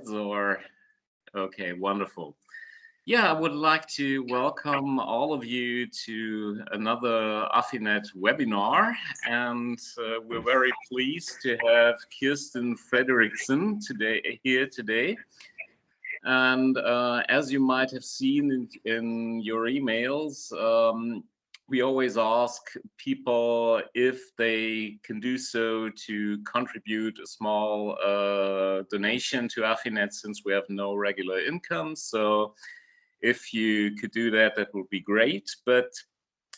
Or okay, wonderful. Yeah, I would like to welcome all of you to another AFINet webinar, and we're very pleased to have Kirsten Frederiksen today. And as you might have seen in your emails, we always ask people if they can do so to contribute a small donation to AFINet, since we have no regular income. So if you could do that, that would be great. But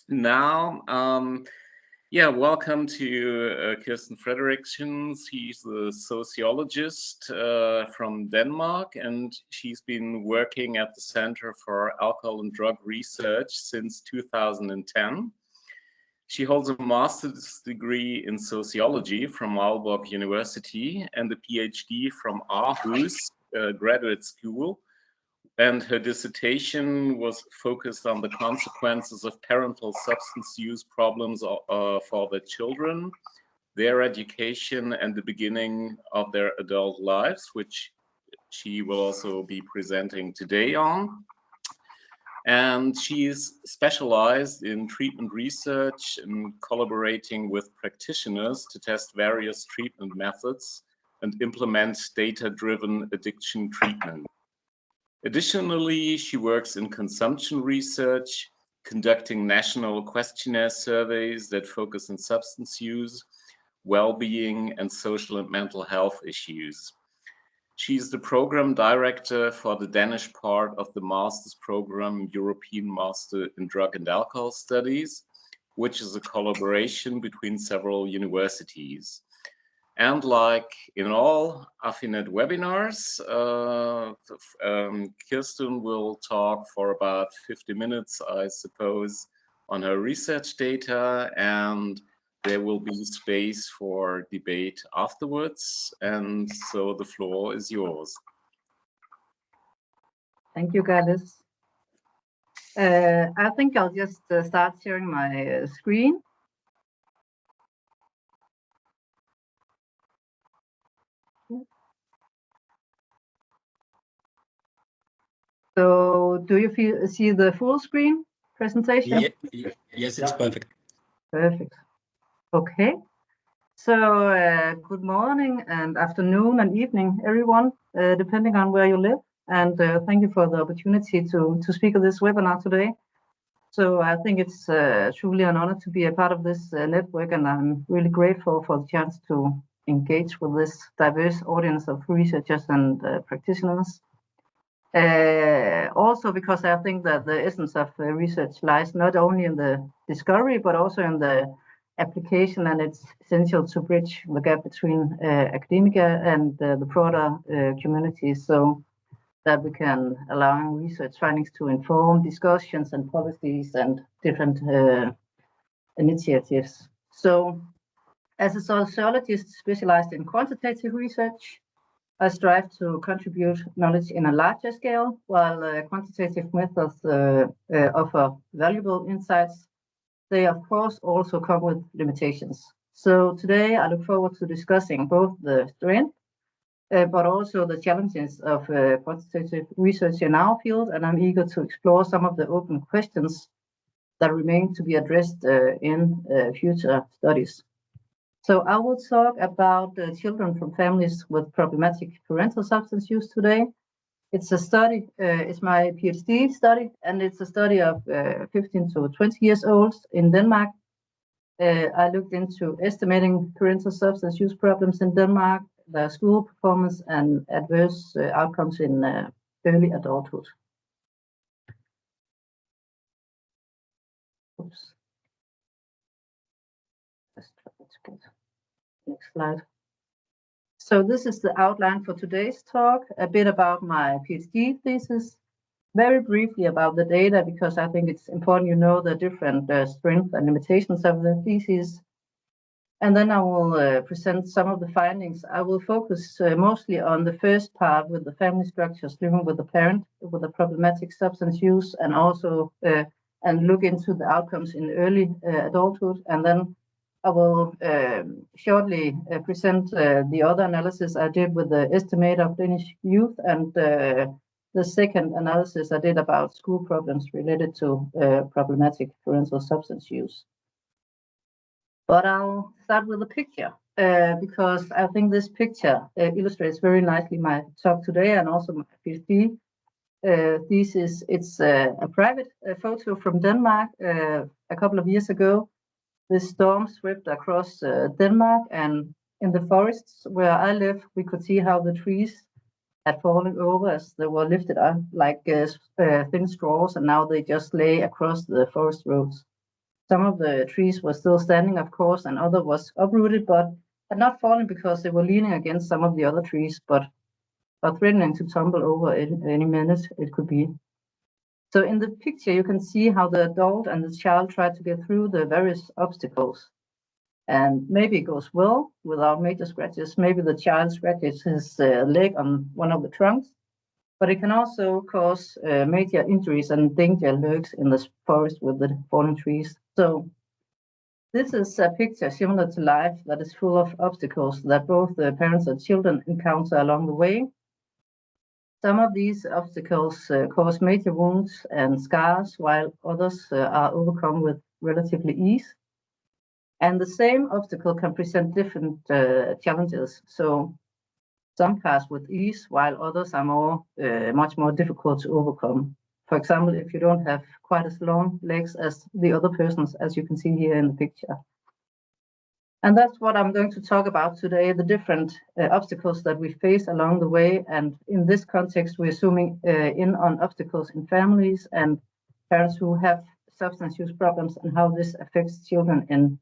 now, yeah, welcome to Kirsten Frederiksen. She's a sociologist from Denmark, and she's been working at the Center for Alcohol and Drug Research since 2010. She holds a master's degree in sociology from Aalborg University and a PhD from Aarhus Graduate School. And her dissertation was focused on the consequences of parental substance use problems for their children, their education, and the beginning of their adult lives, which she will also be presenting today on. And she's specialized in treatment research and collaborating with practitioners to test various treatment methods and implement data-driven addiction treatment. Additionally, she works in consumption research, conducting national questionnaire surveys that focus on substance use, well-being, and social and mental health issues. She's the program director for the Danish part of the master's program, European Master in Drug and Alcohol Studies, which is a collaboration between several universities. And like in all AFINet webinars, Kirsten will talk for about 50 minutes, I suppose, on her research data, and there will be space for debate afterwards. And so the floor is yours. Thank you, Gladys. I think I'll just start sharing my screen. So do you see the full screen presentation? Yeah, yes, it's perfect. Perfect. Okay. So good morning and afternoon and evening, everyone, depending on where you live. And thank you for the opportunity to speak at this webinar today. So I think it's truly an honor to be a part of this network, and I'm really grateful for the chance to engage with this diverse audience of researchers and practitioners. Also because I think that the essence of research lies not only in the discovery, but also in the application, and it's essential to bridge the gap between academia and the broader community, so that we can allow research findings to inform discussions and policies and different initiatives. So as a sociologist specialized in quantitative research, I strive to contribute knowledge in a larger scale, while quantitative methods offer valuable insights. They, of course, also come with limitations. So today, I look forward to discussing both the strength, but also the challenges of quantitative research in our field, and I'm eager to explore some of the open questions that remain to be addressed in future studies. So I will talk about children from families with problematic parental substance use today. It's a study, it's my PhD study, and it's a study of 15 to 20 years old in Denmark. I looked into estimating parental substance use problems in Denmark, their school performance, and adverse outcomes in early adulthood. Oops. Next slide. So this is the outline for today's talk, a bit about my PhD thesis, very briefly about the data, because I think it's important you know the different strengths and limitations of the thesis. And then I will present some of the findings. I will focus mostly on the first part with the family structures, living with the parent with a problematic substance use, and also and look into the outcomes in early adulthood, and then I will shortly present the other analysis I did with the estimate of Danish youth, and the second analysis I did about school problems related to problematic parental substance use. But I'll start with a picture because I think this picture illustrates very nicely my talk today and also my PhD thesis. It's a private photo from Denmark a couple of years ago. This storm swept across Denmark, and in the forests where I live, we could see how the trees had fallen over as they were lifted up like thin straws, and now they just lay across the forest roads. Some of the trees were still standing, of course, and other was uprooted, but had not fallen because they were leaning against some of the other trees, but threatening to tumble over any minute it could be. So in the picture, you can see how the adult and the child try to get through the various obstacles. And maybe it goes well without major scratches. Maybe the child scratches his leg on one of the trunks, but it can also cause major injuries and danger lurks in the forest with the fallen trees. So this is a picture similar to life that is full of obstacles that both the parents and children encounter along the way. Some of these obstacles cause major wounds and scars, while others are overcome with relatively ease. And the same obstacle can present different challenges. So some pass with ease, while others are much more difficult to overcome. For example, if you don't have quite as long legs as the other persons, as you can see here in the picture. And that's what I'm going to talk about today, the different obstacles that we face along the way. And in this context, we're zooming in on obstacles in families and parents who have substance use problems and how this affects children in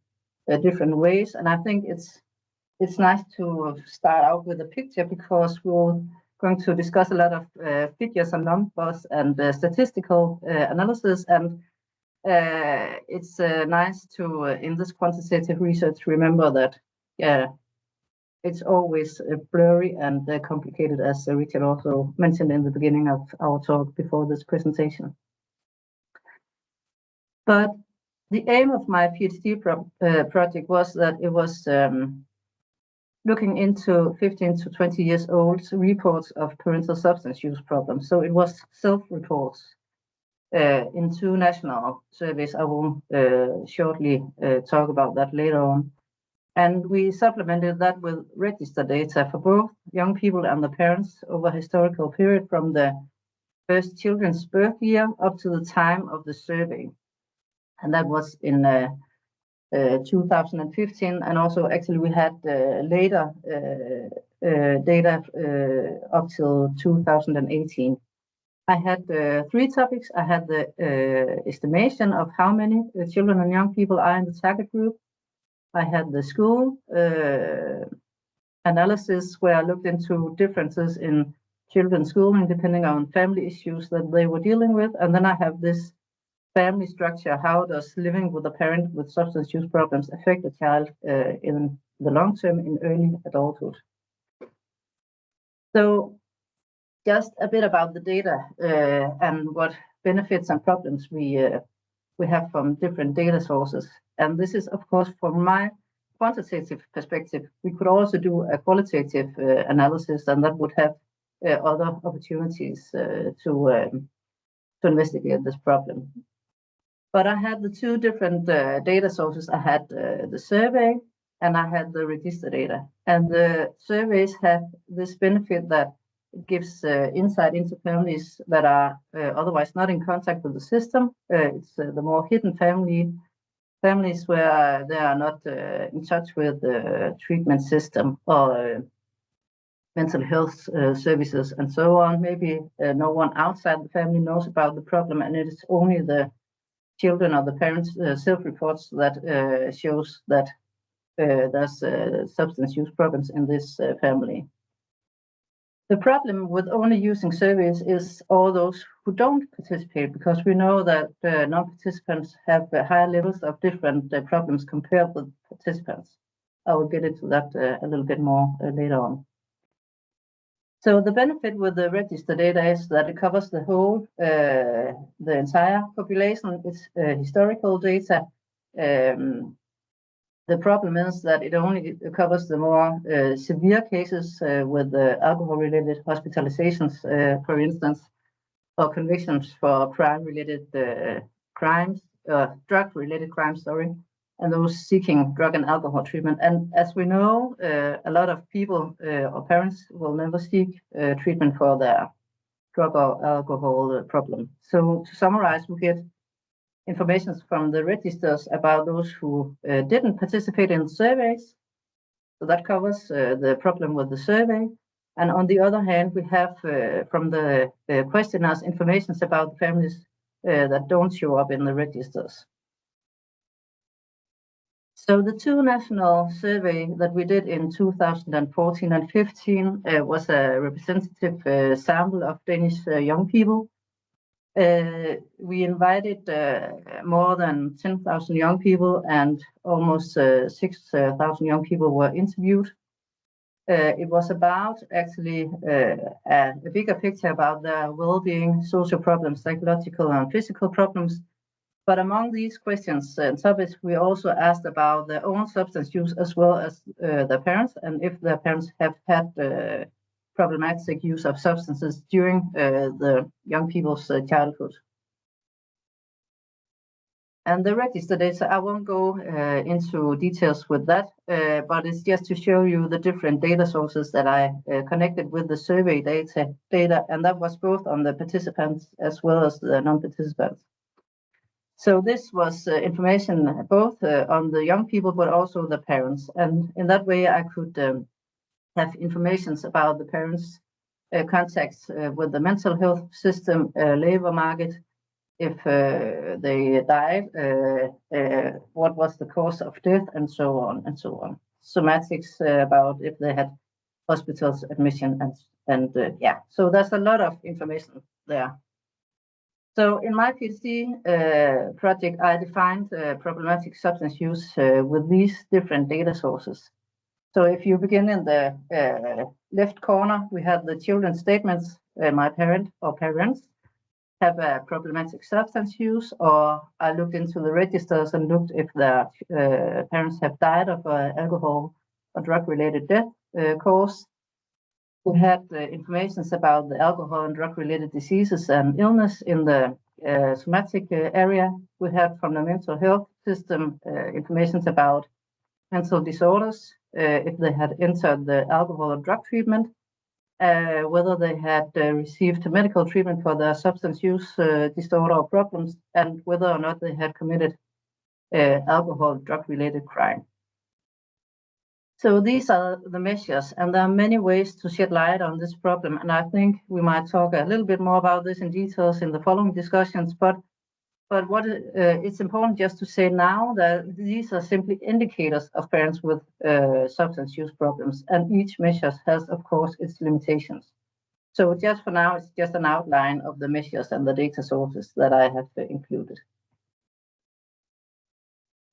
different ways. And I think it's nice to start out with a picture because we're going to discuss a lot of figures and numbers and statistical analysis. And it's nice to, in this quantitative research, remember that it's always blurry and complicated, as Richard also mentioned in the beginning of our talk before this presentation. But the aim of my PhD project was that it was looking into 15 to 20 years old reports of parental substance use problems. So it was self-reports. In two national surveys. I will shortly talk about that later on. And we supplemented that with register data for both young people and the parents over a historical period from the first children's birth year up to the time of the survey. And that was in 2015. And also, actually, we had later data up till 2018. I had three topics. I had the estimation of how many children and young people are in the target group. I had the school analysis where I looked into differences in children's schooling depending on family issues that they were dealing with. And then I have this family structure. How does living with a parent with substance use problems affect a child in the long term in early adulthood? So just a bit about the data and what benefits and problems we have from different data sources. And this is, of course, from my quantitative perspective. We could also do a qualitative analysis, and that would have other opportunities to investigate this problem. But I had the two different data sources. I had the survey and I had the register data. And the surveys have this benefit that it gives insight into families that are otherwise not in contact with the system. It's the more hidden families where they are not in touch with the treatment system or mental health services and so on. Maybe no one outside the family knows about the problem, and it is only the children or the parents' self-reports that shows that there's substance use problems in this family. The problem with only using surveys is all those who don't participate, because we know that non-participants have higher levels of different problems compared with participants. I will get into that a little bit more later on. So the benefit with the register data is that it covers the whole, the entire population. It's historical data. The problem is that it only covers the more severe cases with alcohol-related hospitalizations, for instance, or convictions for crime-related crimes, drug-related crimes, sorry, and those seeking drug and alcohol treatment. And as we know, a lot of people or parents will never seek treatment for their drug or alcohol problem. So to summarize, we get information from the registers about those who didn't participate in surveys. So that covers the problem with the survey. And on the other hand, we have from the questionnaires information about the families that don't show up in the registers. So the two national survey that we did in 2014 and 15 was a representative sample of Danish young people. We invited more than 10,000 young people, and almost 6,000 young people were interviewed. It was about actually a bigger picture about their well-being, social problems, psychological and physical problems. But among these questions and topics, we also asked about their own substance use as well as their parents, and if their parents have had problematic use of substances during the young people's childhood. And the register data, I won't go into details with that, but it's just to show you the different data sources that I connected with the survey data, and that was both on the participants as well as the non-participants. So this was information both on the young people, but also the parents. And in that way, I could have information about the parents' contacts with the mental health system, labor market, if they died, what was the cause of death, and so on and so on. Somatics about if they had hospitals admission, and yeah, so there's a lot of information there. So in my PhD project, I defined problematic substance use with these different data sources. So if you begin in the left corner, we have the children's statements, my parent or parents have a problematic substance use, or I looked into the registers and looked if their parents have died of alcohol or drug-related death cause. We had information about the alcohol and drug-related diseases and illness in the somatic area. We had from the mental health system information about mental disorders, if they had entered the alcohol or drug treatment, whether they had received medical treatment for their substance use disorder or problems, and whether or not they had committed alcohol drug-related crime. So these are the measures, and there are many ways to shed light on this problem. And I think we might talk a little bit more about this in details in the following discussions. But what it's important just to say now that these are simply indicators of parents with substance use problems, and each measure has, of course, its limitations. So just for now, it's just an outline of the measures and the data sources that I have included.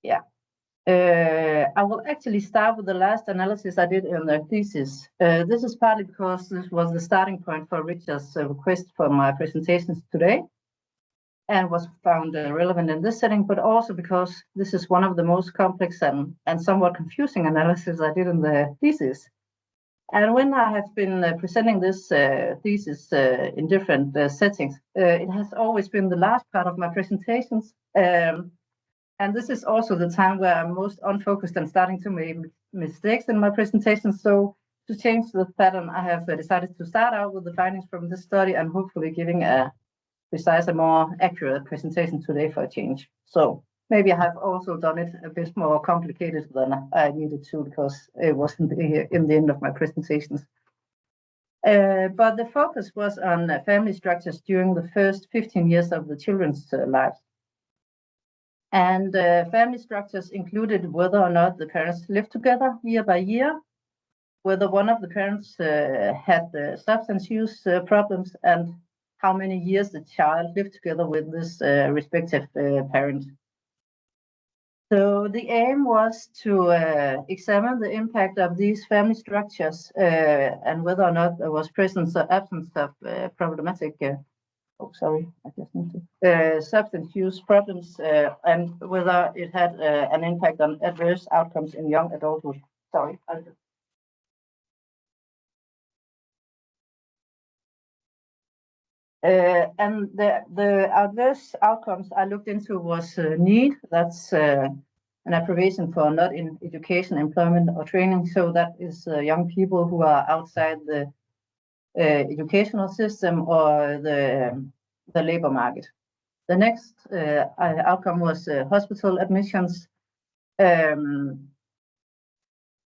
Yeah. I will actually start with the last analysis I did in the thesis. This is partly because this was the starting point for Richard's request for my presentations today, and was found relevant in this setting, but also because this is one of the most complex and somewhat confusing analysis I did in the thesis. And when I have been presenting this thesis in different settings, it has always been the last part of my presentations. And this is also the time where I'm most unfocused and starting to make mistakes in my presentation. So to change the pattern, I have decided to start out with the findings from this study and hopefully giving a precise and more accurate presentation today for a change. So maybe I have also done it a bit more complicated than I needed to, because it wasn't in the end of my presentations. But the focus was on family structures during the first 15 years of the children's lives. And family structures included whether or not the parents lived together year by year, whether one of the parents had substance use problems, and how many years the child lived together with this respective parent. So the aim was to examine the impact of these family structures and whether or not there was presence or absence of problematic oh, sorry, I just need to, substance use problems and whether it had an impact on adverse outcomes in young adulthood. Sorry. And the adverse outcomes I looked into was need. That's an abbreviation for not in education, employment, or training. So that is young people who are outside the educational system or the labor market. The next outcome was hospital admissions,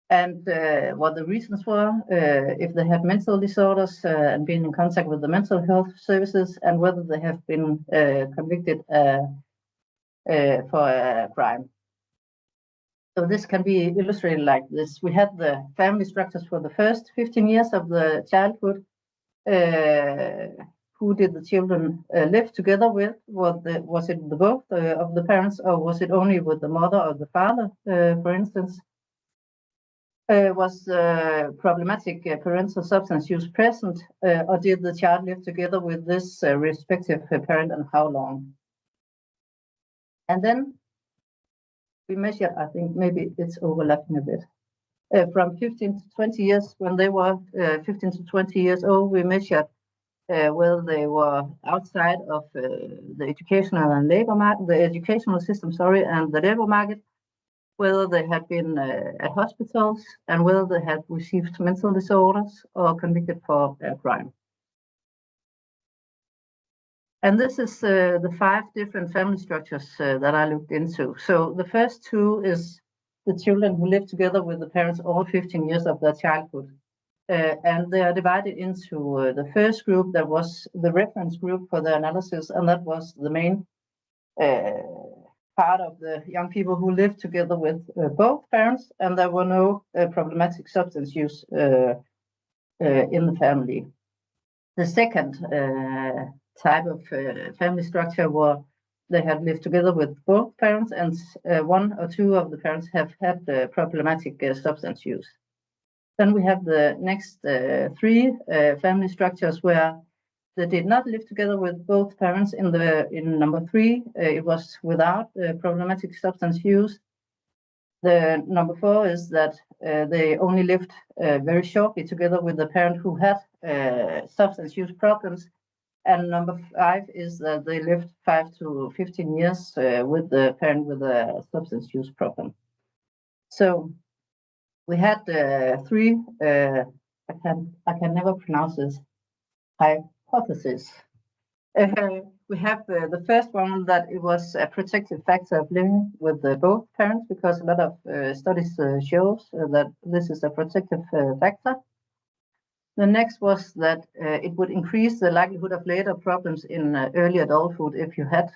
and what the reasons were, if they had mental disorders and been in contact with the mental health services, and whether they have been convicted for a crime. So this can be illustrated like this. We had the family structures for the first 15 years of the childhood. Who did the children live together with? Was it the both of the parents, or was it only with the mother or the father, for instance? Was problematic parental substance use present, or did the child live together with this respective parent, and how long? And then we measured, I think maybe it's overlapping a bit, from 15 to 20 years, when they were 15 to 20 years old, we measured whether they were outside of the educational and labor market, the educational system, sorry, and the labor market, whether they had been at hospitals, and whether they had received mental disorders or convicted for a crime. And this is the 5 different family structures that I looked into. So the first 2 is the children who live together with the parents all 15 years of their childhood. And they are divided into the first group that was the reference group for the analysis, and that was the main part of the young people who lived together with both parents, and there were no problematic substance use in the family. The second type of family structure were they had lived together with both parents, and 1 or 2 of the parents have had problematic substance use. Then we have the next 3 family structures where they did not live together with both parents. In number 3, it was without problematic substance use. The number 4 is that they only lived very shortly together with the parent who had substance use problems. And number 5 is that they lived 5 to 15 years with the parent with a substance use problem. So we had 3, I can never pronounce this, hypothesis. We have the first one, that it was a protective factor of living with both parents, because a lot of studies shows that this is a protective factor. The next was that it would increase the likelihood of later problems in early adulthood if you had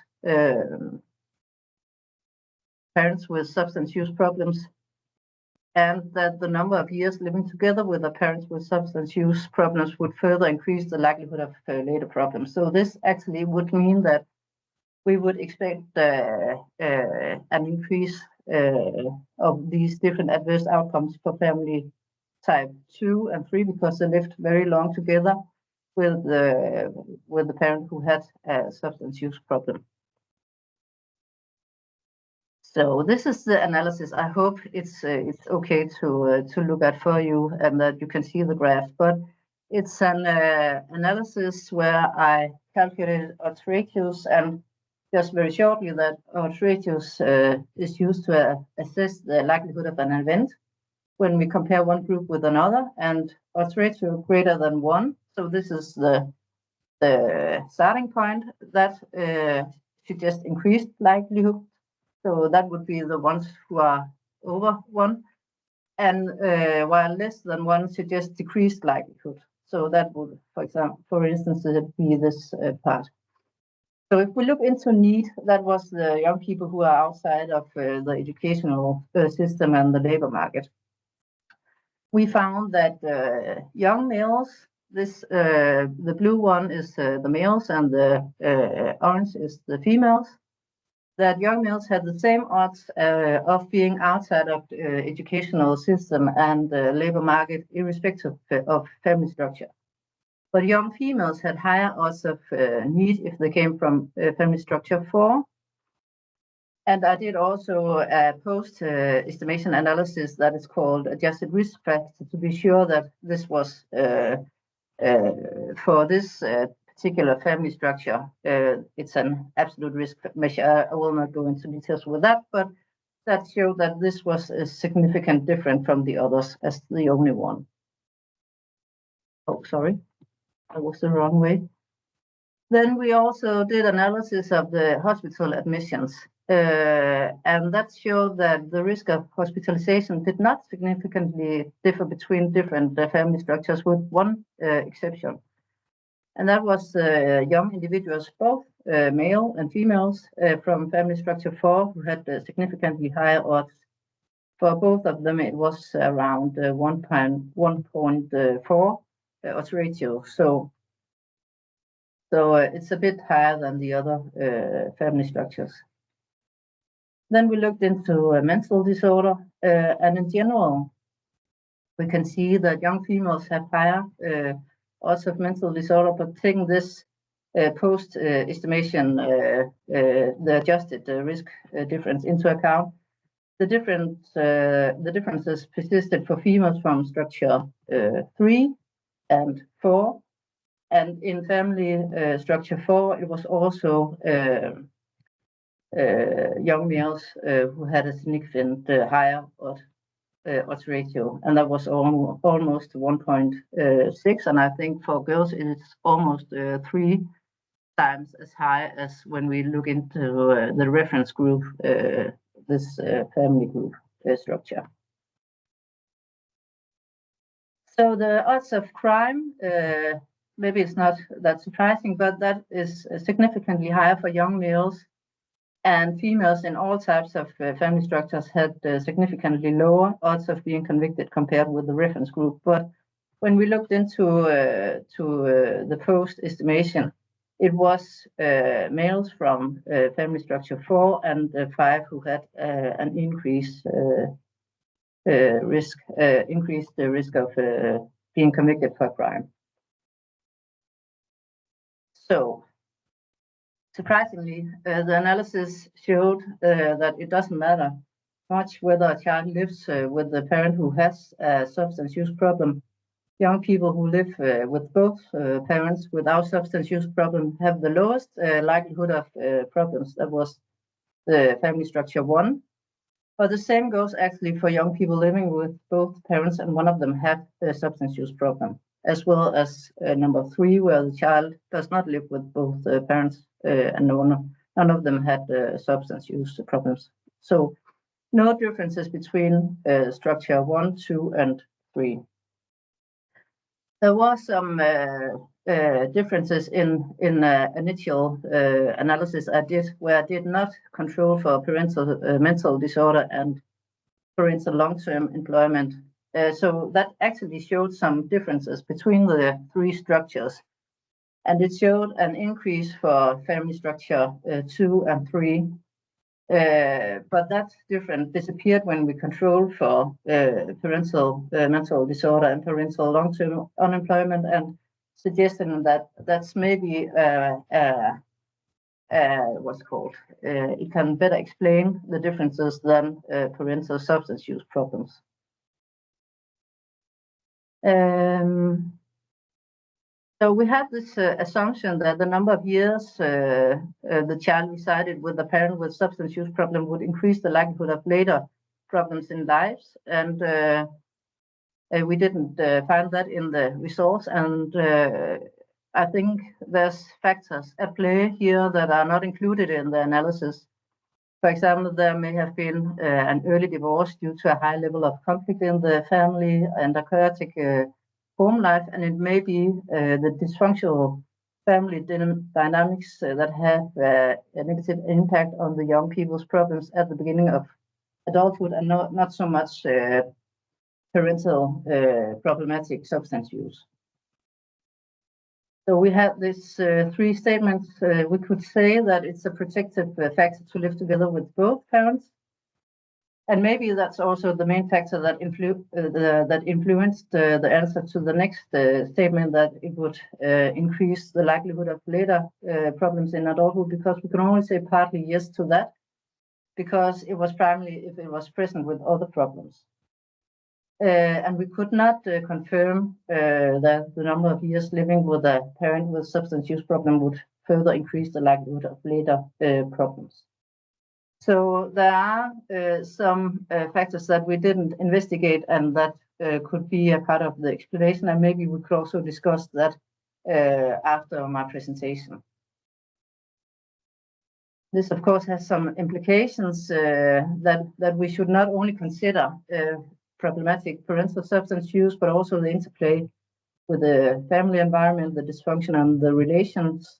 parents with substance use problems, and that the number of years living together with the parents with substance use problems would further increase the likelihood of later problems. So this actually would mean that we would expect an increase of these different adverse outcomes for family type 2 and 3, because they lived very long together with the parent who had a substance use problem. So this is the analysis. I hope it's okay to look at for you, and that you can see the graph. But it's an analysis where I calculated odds ratios, and just very shortly, that odds ratios is used to assess the likelihood of an event when we compare one group with another, and odds ratio greater than 1. So this is the starting point. That suggests increased likelihood. So that would be the ones who are over 1, and while less than 1 suggests decreased likelihood. So that would, for instance, be this part. So if we look into need, that was the young people who are outside of the educational system and the labor market. We found that young males, the blue one is the males, and the orange is the females, that young males had the same odds of being outside of the educational system and the labor market, irrespective of family structure. But young females had higher odds of need if they came from family structure 4. And I did also a post-estimation analysis that is called adjusted risk factor to be sure that this was for this particular family structure. It's an absolute risk measure. I will not go into details with that, but that showed that this was a significant different from the others as the only one. Oh, sorry, that was the wrong way. Then we also did analysis of the hospital admissions, and that showed that the risk of hospitalization did not significantly differ between different family structures, with one exception. And that was young individuals, both male and females, from family structure 4, who had significantly higher odds. For both of them, it was around 1.4 odds ratio. So it's a bit higher than the other family structures. Then we looked into mental disorder, and in general, we can see that young females have higher odds of mental disorder, but taking this post-estimation, the adjusted risk difference into account, the differences persisted for females from structure 3 and 4. And in family structure 4, it was also young males who had a significant higher odds ratio, and that was almost 1.6. And I think for girls, it's almost 3 times as high as when we look into the reference group, this family group structure. So the odds of crime, maybe it's not that surprising, but that is significantly higher for young males, and females in all types of family structures had significantly lower odds of being convicted compared with the reference group. But when we looked into the post-estimation, it was males from family structure 4 and 5 who had an increased risk of being convicted for crime. So, surprisingly, the analysis showed that it doesn't matter much whether a child lives with the parent who has a substance use problem. Young people who live with both parents without substance use problem have the lowest likelihood of problems. That was the family structure 1. But the same goes actually for young people living with both parents and one of them had a substance use problem, as well as number 3, where the child does not live with both parents and none of them had substance use problems. So no differences between structure 1, 2, and 3. There was some differences in initial analysis I did, where I did not control for parental mental disorder and parental long-term employment. So that actually showed some differences between the 3 structures. And it showed an increase for family structure 2 and 3. But that difference disappeared when we controlled for parental mental disorder and parental long-term unemployment, and suggesting that that's maybe what's called, it can better explain the differences than parental substance use problems. So we have this assumption that the number of years the child resided with a parent with substance use problem would increase the likelihood of later problems in lives, and we didn't find that in the results. And I think there's factors at play here that are not included in the analysis. For example, there may have been an early divorce due to a high level of conflict in the family and a chaotic home life, and it may be the dysfunctional family dynamics that have a negative impact on the young people's problems at the beginning of adulthood, and not so much parental problematic substance use. So we have these 3 statements. We could say that it's a protective factor to live together with both parents. And maybe that's also the main factor that influenced the answer to the next statement, that it would increase the likelihood of later problems in adulthood, because we can only say partly yes to that, because it was primarily if it was present with other problems. And we could not confirm that the number of years living with a parent with substance use problem would further increase the likelihood of later problems. So there are some factors that we didn't investigate and that could be a part of the explanation, and maybe we could also discuss that after my presentation. This, of course, has some implications that we should not only consider problematic parental substance use, but also the interplay with the family environment, the dysfunction and the relations,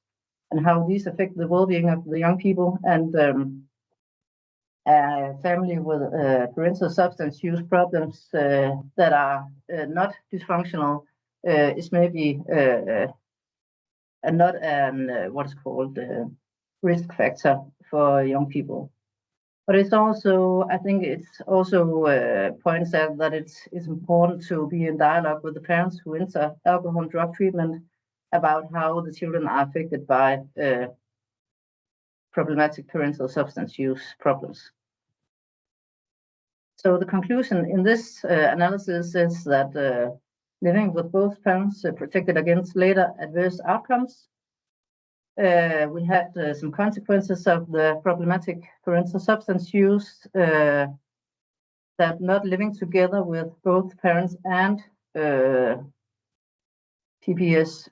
and how these affect the well-being of the young people. And family with parental substance use problems that are not dysfunctional is maybe not an what is called risk factor for young people. But it's also, I think it's also points out that it's important to be in dialogue with the parents who enter alcohol and drug treatment about how the children are affected by problematic parental substance use problems. So the conclusion in this analysis is that living with both parents protected against later adverse outcomes. We had some consequences of the problematic parental substance use, that not living together with both parents and PPS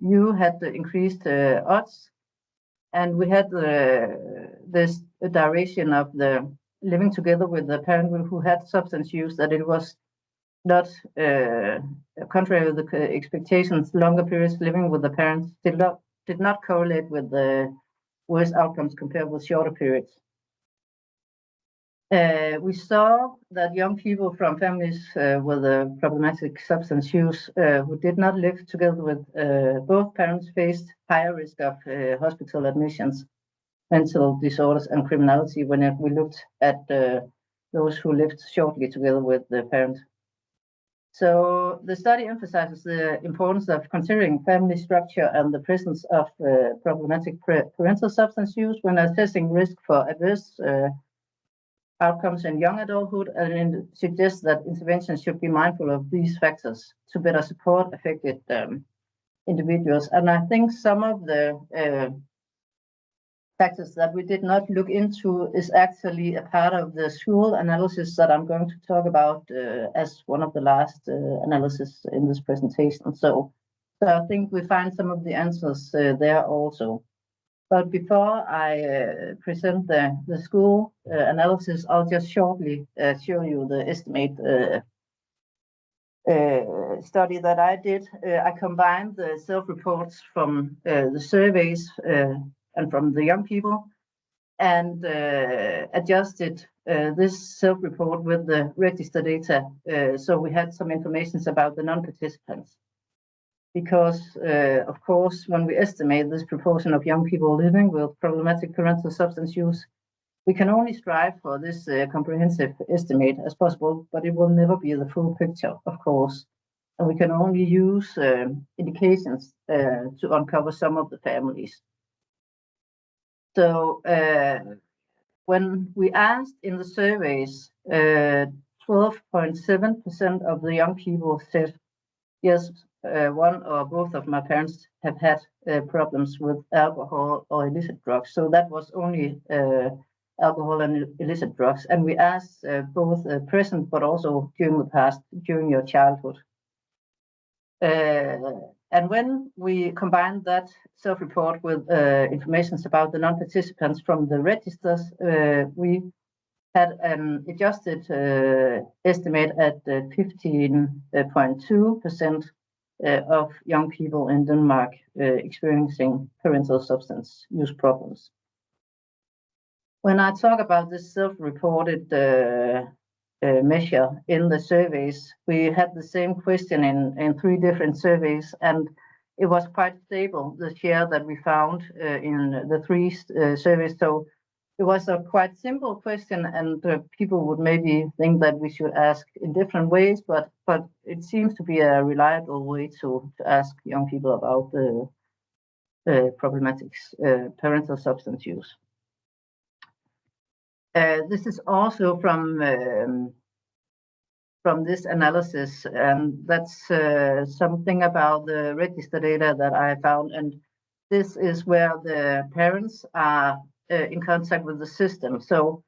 you had the increased odds, and we had this duration of the living together with the parent who had substance use, that it was not contrary to the expectations. Longer periods living with the parents did not correlate with the worse outcomes compared with shorter periods. We saw that young people from families with a problematic substance use who did not live together with both parents faced higher risk of hospital admissions, mental disorders, and criminality when we looked at those who lived shortly together with the parent. So the study emphasizes the importance of considering family structure and the presence of problematic parental substance use when assessing risk for adverse outcomes in young adulthood, and suggests that interventions should be mindful of these factors to better support affected individuals. And I think some of the factors that we did not look into is actually a part of the school analysis that I'm going to talk about as one of the last analysis in this presentation. So I think we find some of the answers there also. But before I present the school analysis, I'll just shortly show you the estimate study that I did. I combined the self-reports from the surveys and from the young people, and adjusted this self-report with the register data. So we had some information about the non-participants. Because, of course, when we estimate this proportion of young people living with problematic parental substance use, we can only strive for this comprehensive estimate as possible, but it will never be the full picture, of course. And we can only use indications to uncover some of the families. So when we asked in the surveys, 12.7% of the young people said, yes, one or both of my parents have had problems with alcohol or illicit drugs. So that was only alcohol and illicit drugs. And we asked both present, but also during the past, during your childhood. And when we combined that self-report with information about the non-participants from the registers, we had an adjusted estimate at 15.2% of young people in Denmark experiencing parental substance use problems. When I talk about this self-reported measure in the surveys, we had the same question in 3 different surveys, and it was quite stable, the share that we found in the 3 surveys. So it was a quite simple question, and people would maybe think that we should ask in different ways, but it seems to be a reliable way to ask young people about the problematics, parental substance use. This is also from this analysis, and that's something about the register data that I found. And this is where the parents are in contact with the system, so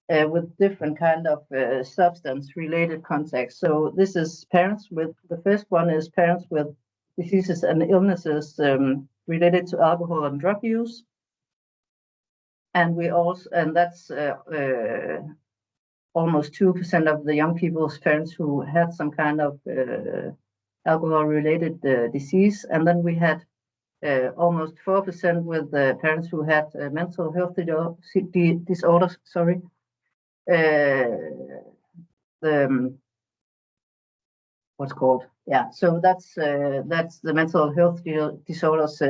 with different kind of substance-related contacts. So this is parents with, the first one is parents with diseases and illnesses related to alcohol and drug use. And we also, and that's almost 2% of the young people's parents who had some kind of alcohol-related disease. And then we had almost 4% with the parents who had mental health disorders. Sorry, what's called, yeah. So that's the mental health disorders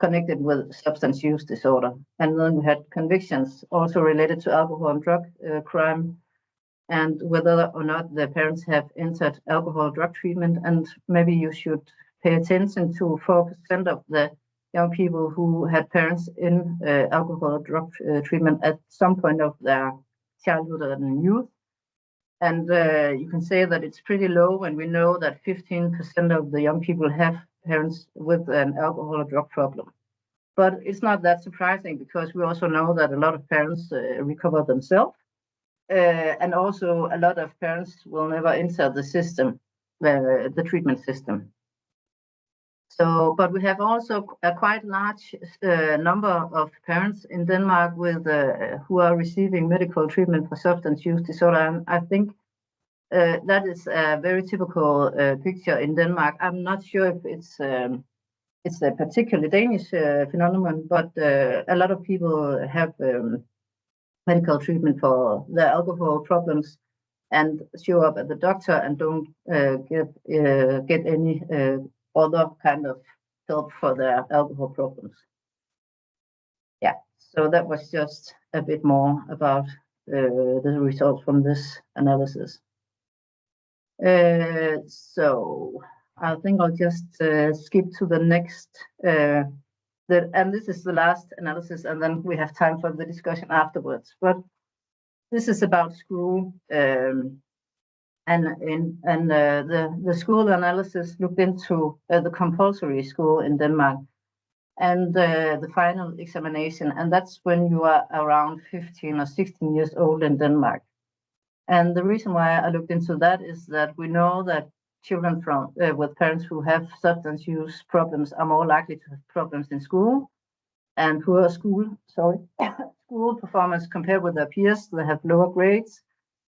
connected with substance use disorder. And then we had convictions also related to alcohol and drug crime, and whether or not the parents have entered alcohol drug treatment. And maybe you should pay attention to 4% of the young people who had parents in alcohol drug treatment at some point of their childhood and youth. And you can say that it's pretty low when we know that 15% of the young people have parents with an alcohol or drug problem. But it's not that surprising, because we also know that a lot of parents recover themselves. And also a lot of parents will never enter the system, the treatment system. So, but we have also a quite large number of parents in Denmark with who are receiving medical treatment for substance use disorder. And I think that is a very typical picture in Denmark. I'm not sure if it's a particularly Danish phenomenon, but a lot of people have medical treatment for their alcohol problems and show up at the doctor and don't get any other kind of help for their alcohol problems. Yeah, so that was just a bit more about the results from this analysis. So I think I'll just skip to the next, and this is the last analysis, and then we have time for the discussion afterwards. But this is about school, and the school analysis looked into the compulsory school in Denmark and the final examination, and that's when you are around 15 or 16 years old in Denmark. And the reason why I looked into that is that we know that children from with parents who have substance use problems are more likely to have problems in school, and poor school performance compared with their peers. They have lower grades,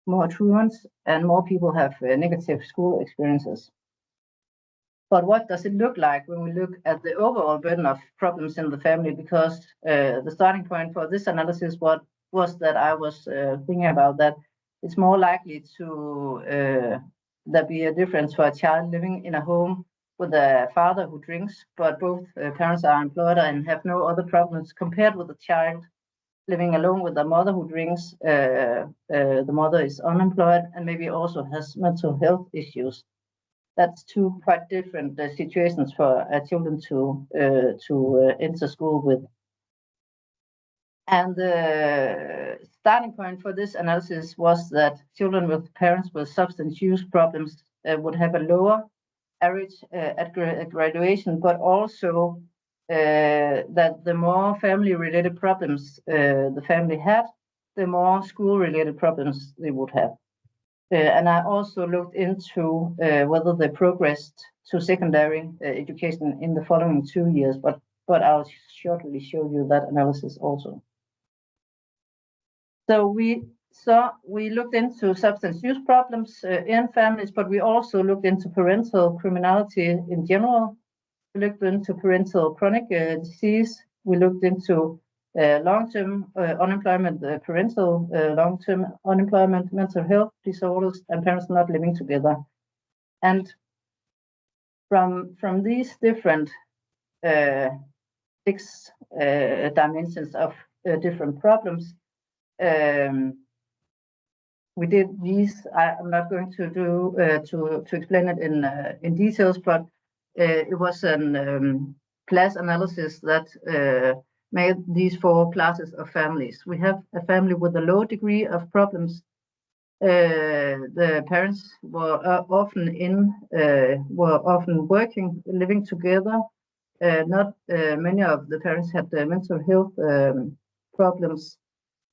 more truants, and more people have negative school experiences. But what does it look like when we look at the overall burden of problems in the family? Because the starting point for this analysis was that I was thinking about that it's more likely to there be a difference for a child living in a home with a father who drinks, but both parents are employed and have no other problems, compared with a child living alone with a mother who drinks. The mother is unemployed and maybe also has mental health issues. That's two quite different situations for children to enter school with. And the starting point for this analysis was that children with parents with substance use problems would have a lower average at graduation, but also that the more family-related problems the family had, the more school-related problems they would have. And I also looked into whether they progressed to secondary education in the following 2 years, but I'll shortly show you that analysis also. So we looked into substance use problems in families, but we also looked into parental criminality in general. We looked into parental chronic disease. We looked into long-term unemployment, parental long-term unemployment, mental health disorders, and parents not living together. And from these different 6 dimensions of different problems. We did these. I'm not going to do to explain it in details, but it was an class analysis that made these 4 classes of families. We have a family with a low degree of problems. The parents were often working, living together. Not many of the parents had mental health problems,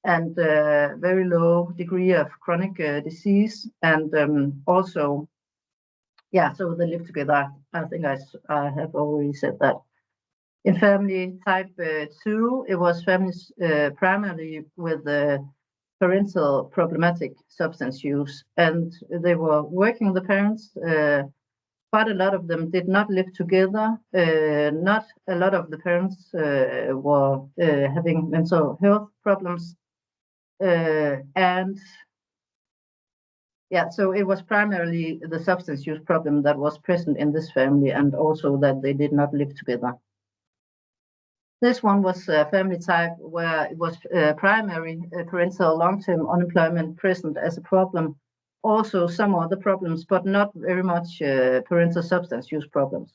and very low degree of chronic disease, and also, yeah, so they live together. I think I have already said that. In family type 2, it was families primarily with parental problematic substance use, and they were working, the parents. Quite a lot of them did not live together. Not a lot of the parents were having mental health problems. And yeah, so it was primarily the substance use problem that was present in this family, and also that they did not live together. This one was a family type where it was primary parental long-term unemployment present as a problem. Also some other problems, but not very much parental substance use problems.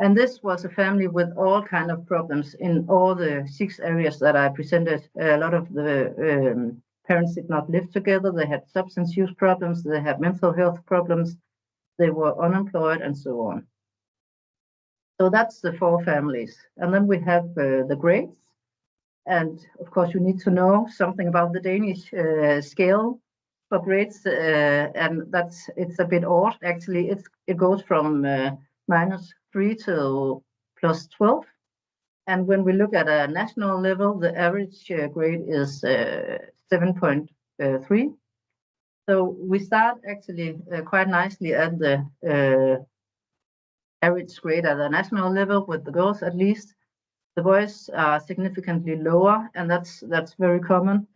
And this was a family with all kind of problems in all the 6 areas that I presented. A lot of the parents did not live together. They had substance use problems. They had mental health problems. They were unemployed, and so on. So that's the 4 families. And then we have the grades. And of course, you need to know something about the Danish scale for grades. And it's a bit odd, actually. It goes from -3 to +12. And when we look at a national level, the average grade is 7.3. So we start actually quite nicely at the average grade at a national level, with the girls at least. The boys are significantly lower, and that's very common.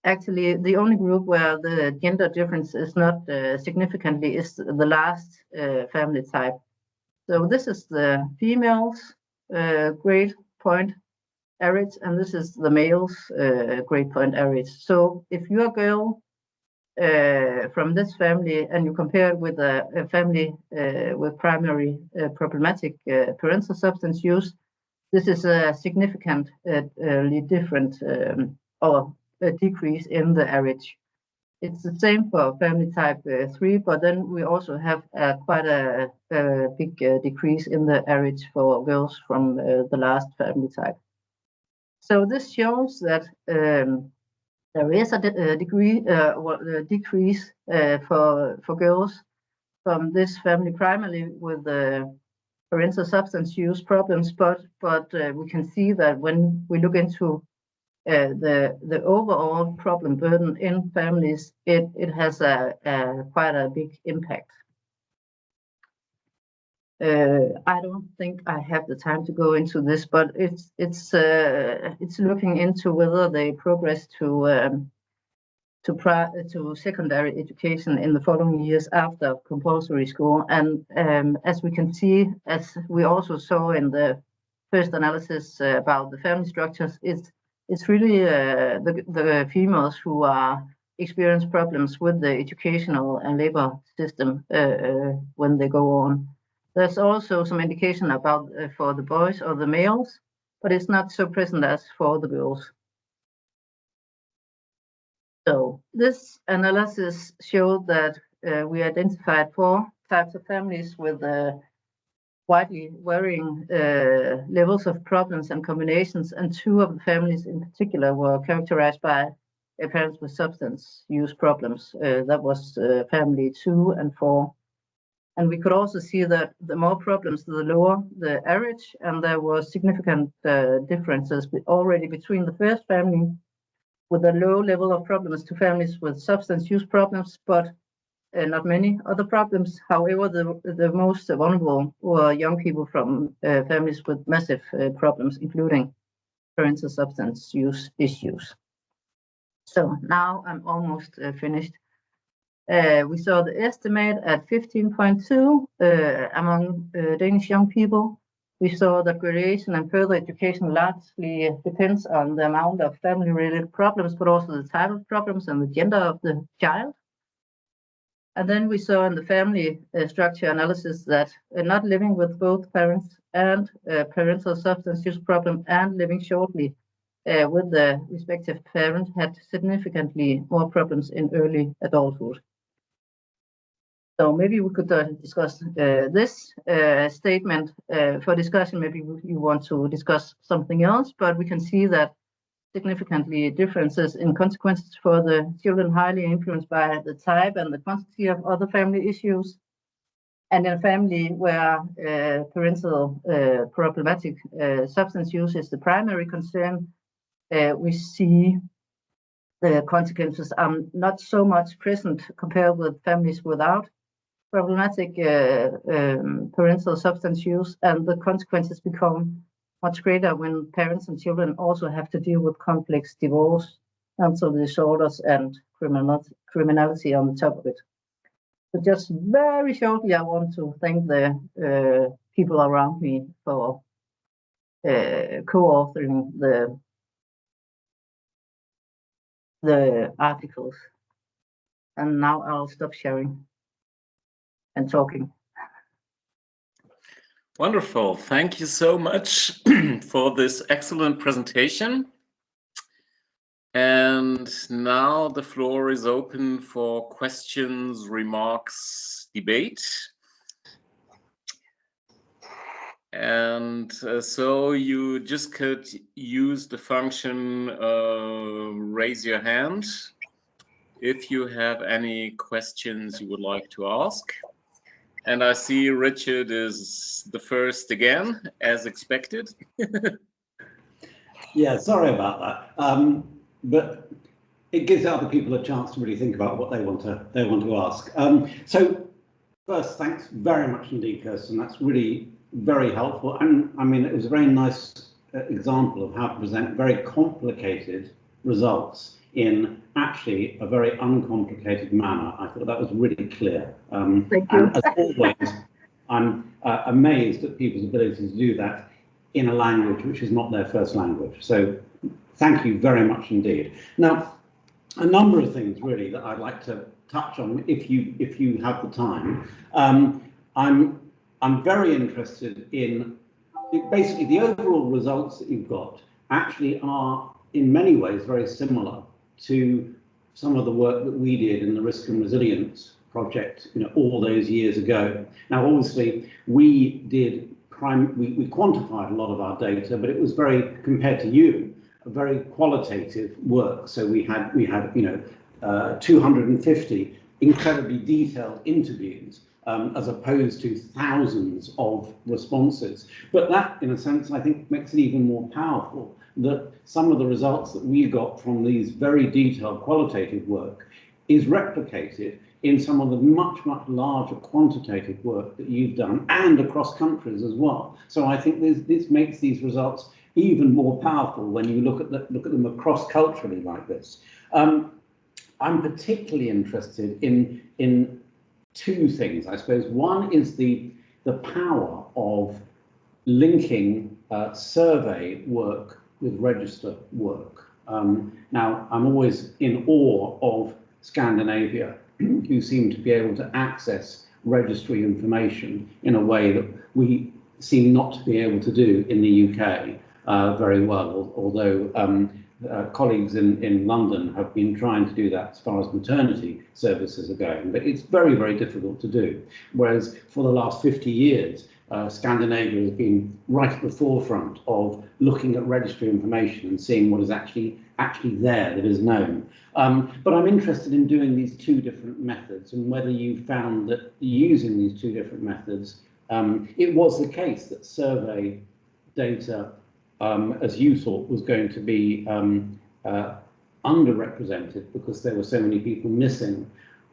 Actually, the only group where the gender difference is not significantly is the last family type. So this is the females' grade point average, and this is the males' grade point average. So if you're a girl from this family and you compare it with a family with primary problematic parental substance use, this is a significantly different or a decrease in the average. It's the same for family type 3, but then we also have quite a big decrease in the average for girls from the last family type. So this shows that there is a decrease for girls from this family primarily with parental substance use problems, but we can see that when we look into the overall problem burden in families, it has quite a big impact. I don't think I have the time to go into this, but it's looking into whether they progress to secondary education in the following years after compulsory school. And as we can see, as we also saw in the first analysis about the family structures, it's really the females who are experience problems with the educational and labor system when they go on. There's also some indication about for the boys or the males, but it's not so present as for the girls. So this analysis showed that we identified 4 types of families with widely varying levels of problems and combinations, and 2 of the families in particular were characterized by parents with substance use problems. That was family 2 and 4. And we could also see that the more problems, the lower the average, and there were significant differences already between the first family with a low level of problems to families with substance use problems, but not many other problems. However, the most vulnerable were young people from families with massive problems, including parental substance use issues. So now I'm almost finished. We saw the estimate at 15.2 among Danish young people, We saw that gradation and further education largely depends on the amount of family-related problems, but also the type of problems and the gender of the child. And then we saw in the family structure analysis that not living with both parents and parental substance use problem and living shortly with the respective parent had significantly more problems in early adulthood. So maybe we could discuss this statement for discussion. Maybe you want to discuss something else, but we can see that significantly differences in consequences for the children highly influenced by the type and the quantity of other family issues. And in a family where parental problematic substance use is the primary concern, we see the consequences are not so much present compared with families without problematic parental substance use, and the consequences become much greater when parents and children also have to deal with complex divorce, mental disorders, and criminality on the top of it. So just very shortly, I want to thank the people around me for co-authoring the articles. And now I'll stop sharing and talking. Wonderful. Thank you so much for this excellent presentation. And now the floor is open for questions, remarks, debate. And so you just could use the function raise your hand if you have any questions you would like to ask. And I see Richard is the first again, as expected. Yeah, sorry about that. But it gives other people a chance to really think about what they want to ask. So first, thanks very much indeed, Kirsten. That's really very helpful. And I mean, it was a very nice example of how to present very complicated results in actually a very uncomplicated manner. I thought that was really clear. Thank you. And as always, I'm amazed at people's ability to do that in a language which is not their first language. So thank you very much indeed. Now, a number of things really that I'd like to touch on if you have the time. I'm very interested in basically the overall results that you've got actually are in many ways very similar to some of the work that we did in the Risk and Resilience project, all those years ago. Now, obviously, we quantified a lot of our data, but it was very, compared to you, a very qualitative work. So we had 250 incredibly detailed interviews, as opposed to thousands of responses. But that, in a sense, I think makes it even more powerful that some of the results that we got from these very detailed qualitative work is replicated in some of the much, much larger quantitative work that you've done and across countries as well. So I think this makes these results even more powerful when you look at them across culturally like this. I'm particularly interested in two things, I suppose. One is the power of linking survey work with register work. Now, I'm always in awe of Scandinavia, who seem to be able to access registry information in a way that we seem not to be able to do in the UK very well, although colleagues in London have been trying to do that as far as maternity services are going, but it's very, very difficult to do. Whereas for the last 50 years, Scandinavia has been right at the forefront of looking at registry information and seeing what is actually there that is known. But I'm interested in doing these two different methods and whether you found that using these two different methods, it was the case that survey data, as you thought, was going to be underrepresented because there were so many people missing.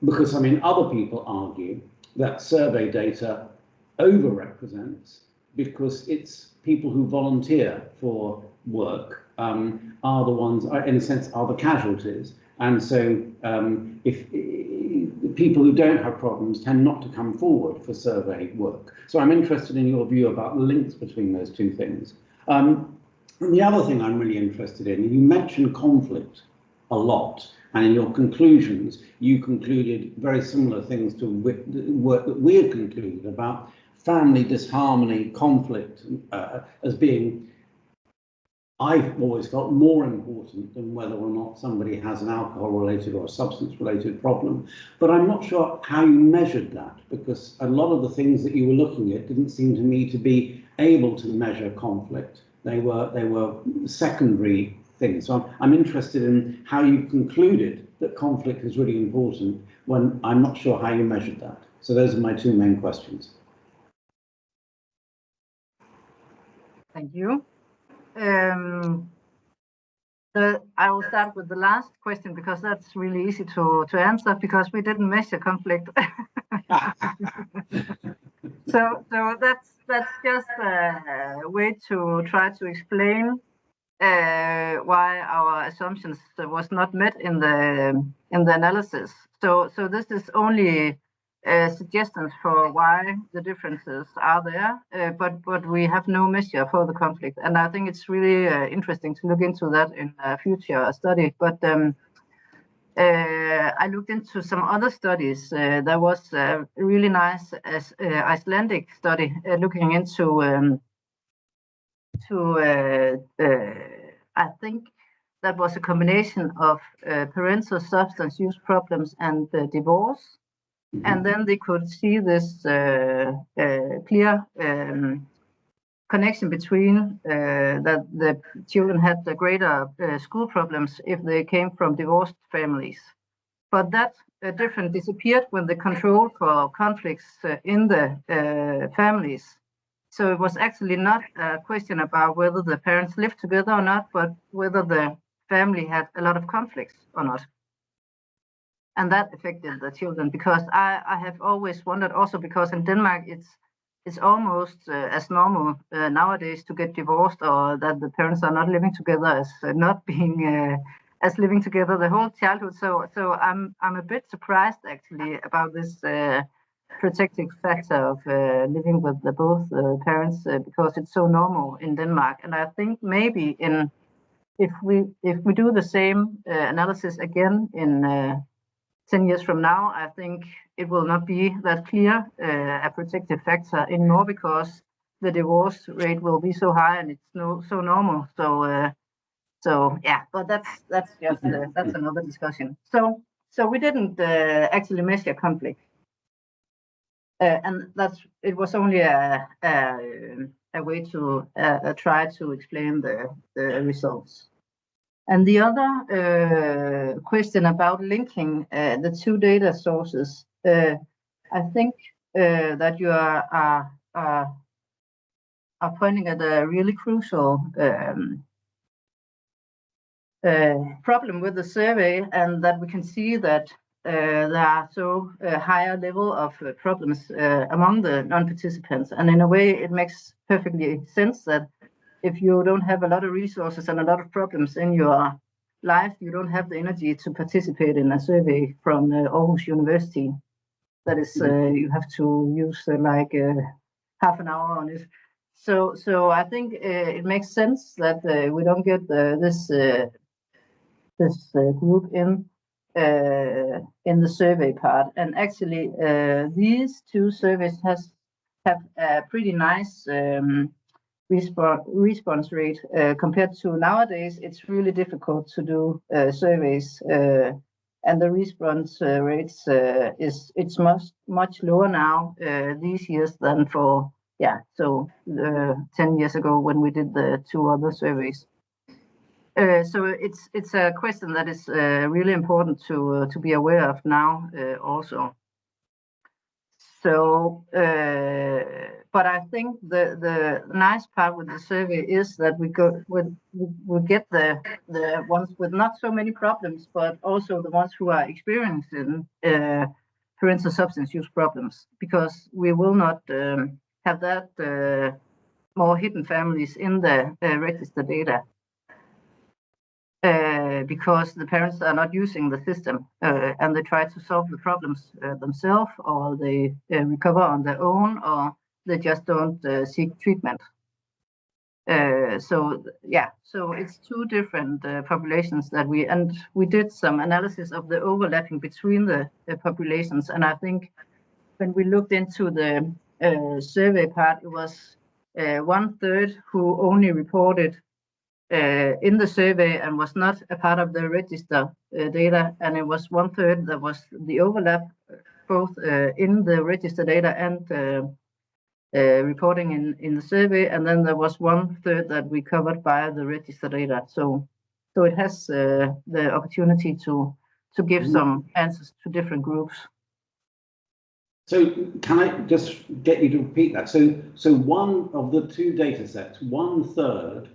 Because, I mean, other people argue that survey data overrepresents because it's people who volunteer for work are the ones, in a sense, are the casualties. And so if people who don't have problems tend not to come forward for survey work. So I'm interested in your view about the links between those two things. And the other thing I'm really interested in, you mentioned conflict a lot, and in your conclusions, you concluded very similar things to work that we had concluded about family disharmony, conflict as being, I've always felt, more important than whether or not somebody has an alcohol-related or a substance-related problem. But I'm not sure how you measured that, because a lot of the things that you were looking at didn't seem to me to be able to measure conflict. They were secondary things. So I'm interested in how you concluded that conflict is really important when I'm not sure how you measured that. So those are my two main questions. Thank you. I will start with the last question because that's really easy to answer because we didn't measure conflict. so that's just a way to try to explain why our assumptions was not met in the analysis. So this is only suggestions for why the differences are there, but we have no measure for the conflict. And I think it's really interesting to look into that in a future study. But I looked into some other studies. There was a really nice Icelandic study looking into I think that was a combination of parental substance use problems and divorce. And then they could see this clear connection between that the children had the greater school problems if they came from divorced families. But that difference disappeared when the control for conflicts in the families. So it was actually not a question about whether the parents lived together or not, but whether the family had a lot of conflicts or not. And that affected the children, because I have always wondered also, because in Denmark it's almost as normal nowadays to get divorced, or that the parents are not living together as not being as living together the whole childhood. So I'm a bit surprised actually about this protective factor of living with both parents because it's so normal in Denmark. And I think maybe if we do the same analysis again in 10 years from now, I think it will not be that clear a protective factor anymore, because the divorce rate will be so high and it's so normal. So yeah, but that's just that's another discussion. So we didn't actually measure conflict, and it was only a way to try to explain the results. And the other question about linking the two data sources, I think that you are pointing at a really crucial problem with the survey, and that we can see that there are so higher level of problems among the non-participants. And in a way, it makes perfectly sense that if you don't have a lot of resources and a lot of problems in your life, you don't have the energy to participate in a survey from Aarhus University. That is, you have to use like half an hour on it. So I think it makes sense that we don't get this group in the survey part. And actually, these two surveys have a pretty nice response rate compared to nowadays. It's really difficult to do surveys, and the response rates it's much lower now these years than for 10 years ago when we did the two other surveys. So it's a question that is really important to be aware of now also. So, but I think the nice part with the survey is that we get the ones with not so many problems, but also the ones who are experiencing parental substance use problems, because we will not have that more hidden families in the register data. because the parents are not using the system and they try to solve the problems themselves, or they recover on their own, or they just don't seek treatment. So it's two different populations that we did some analysis of the overlapping between the populations, and I think when we looked into the survey part, it was 1/3 who only reported in the survey and was not a part of the register data, and it was 1/3 that was the overlap, both in the register data and reporting in the survey, and then there was 1/3 that we covered by the register data. So it has the opportunity to give some answers to different groups. So can I just get you to repeat that? So one of the two data sets, 1/3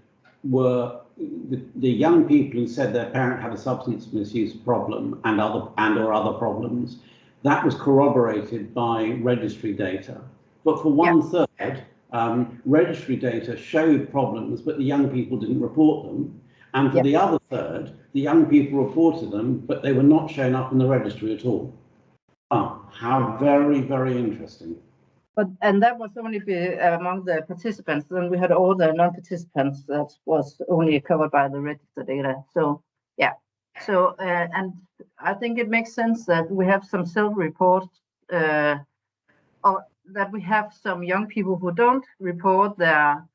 were the young people who said their parent had a substance misuse problem and or other problems. That was corroborated by registry data. But for 1/3, registry data showed problems, but the young people didn't report them. And for the other third, the young people reported them, but they were not showing up in the registry at all. Oh, how very, very interesting. And that was only among the participants. Then we had all the non-participants that was only covered by the register data. So yeah. So and I think it makes sense that we have some self-report, or that we have some young people who don't report their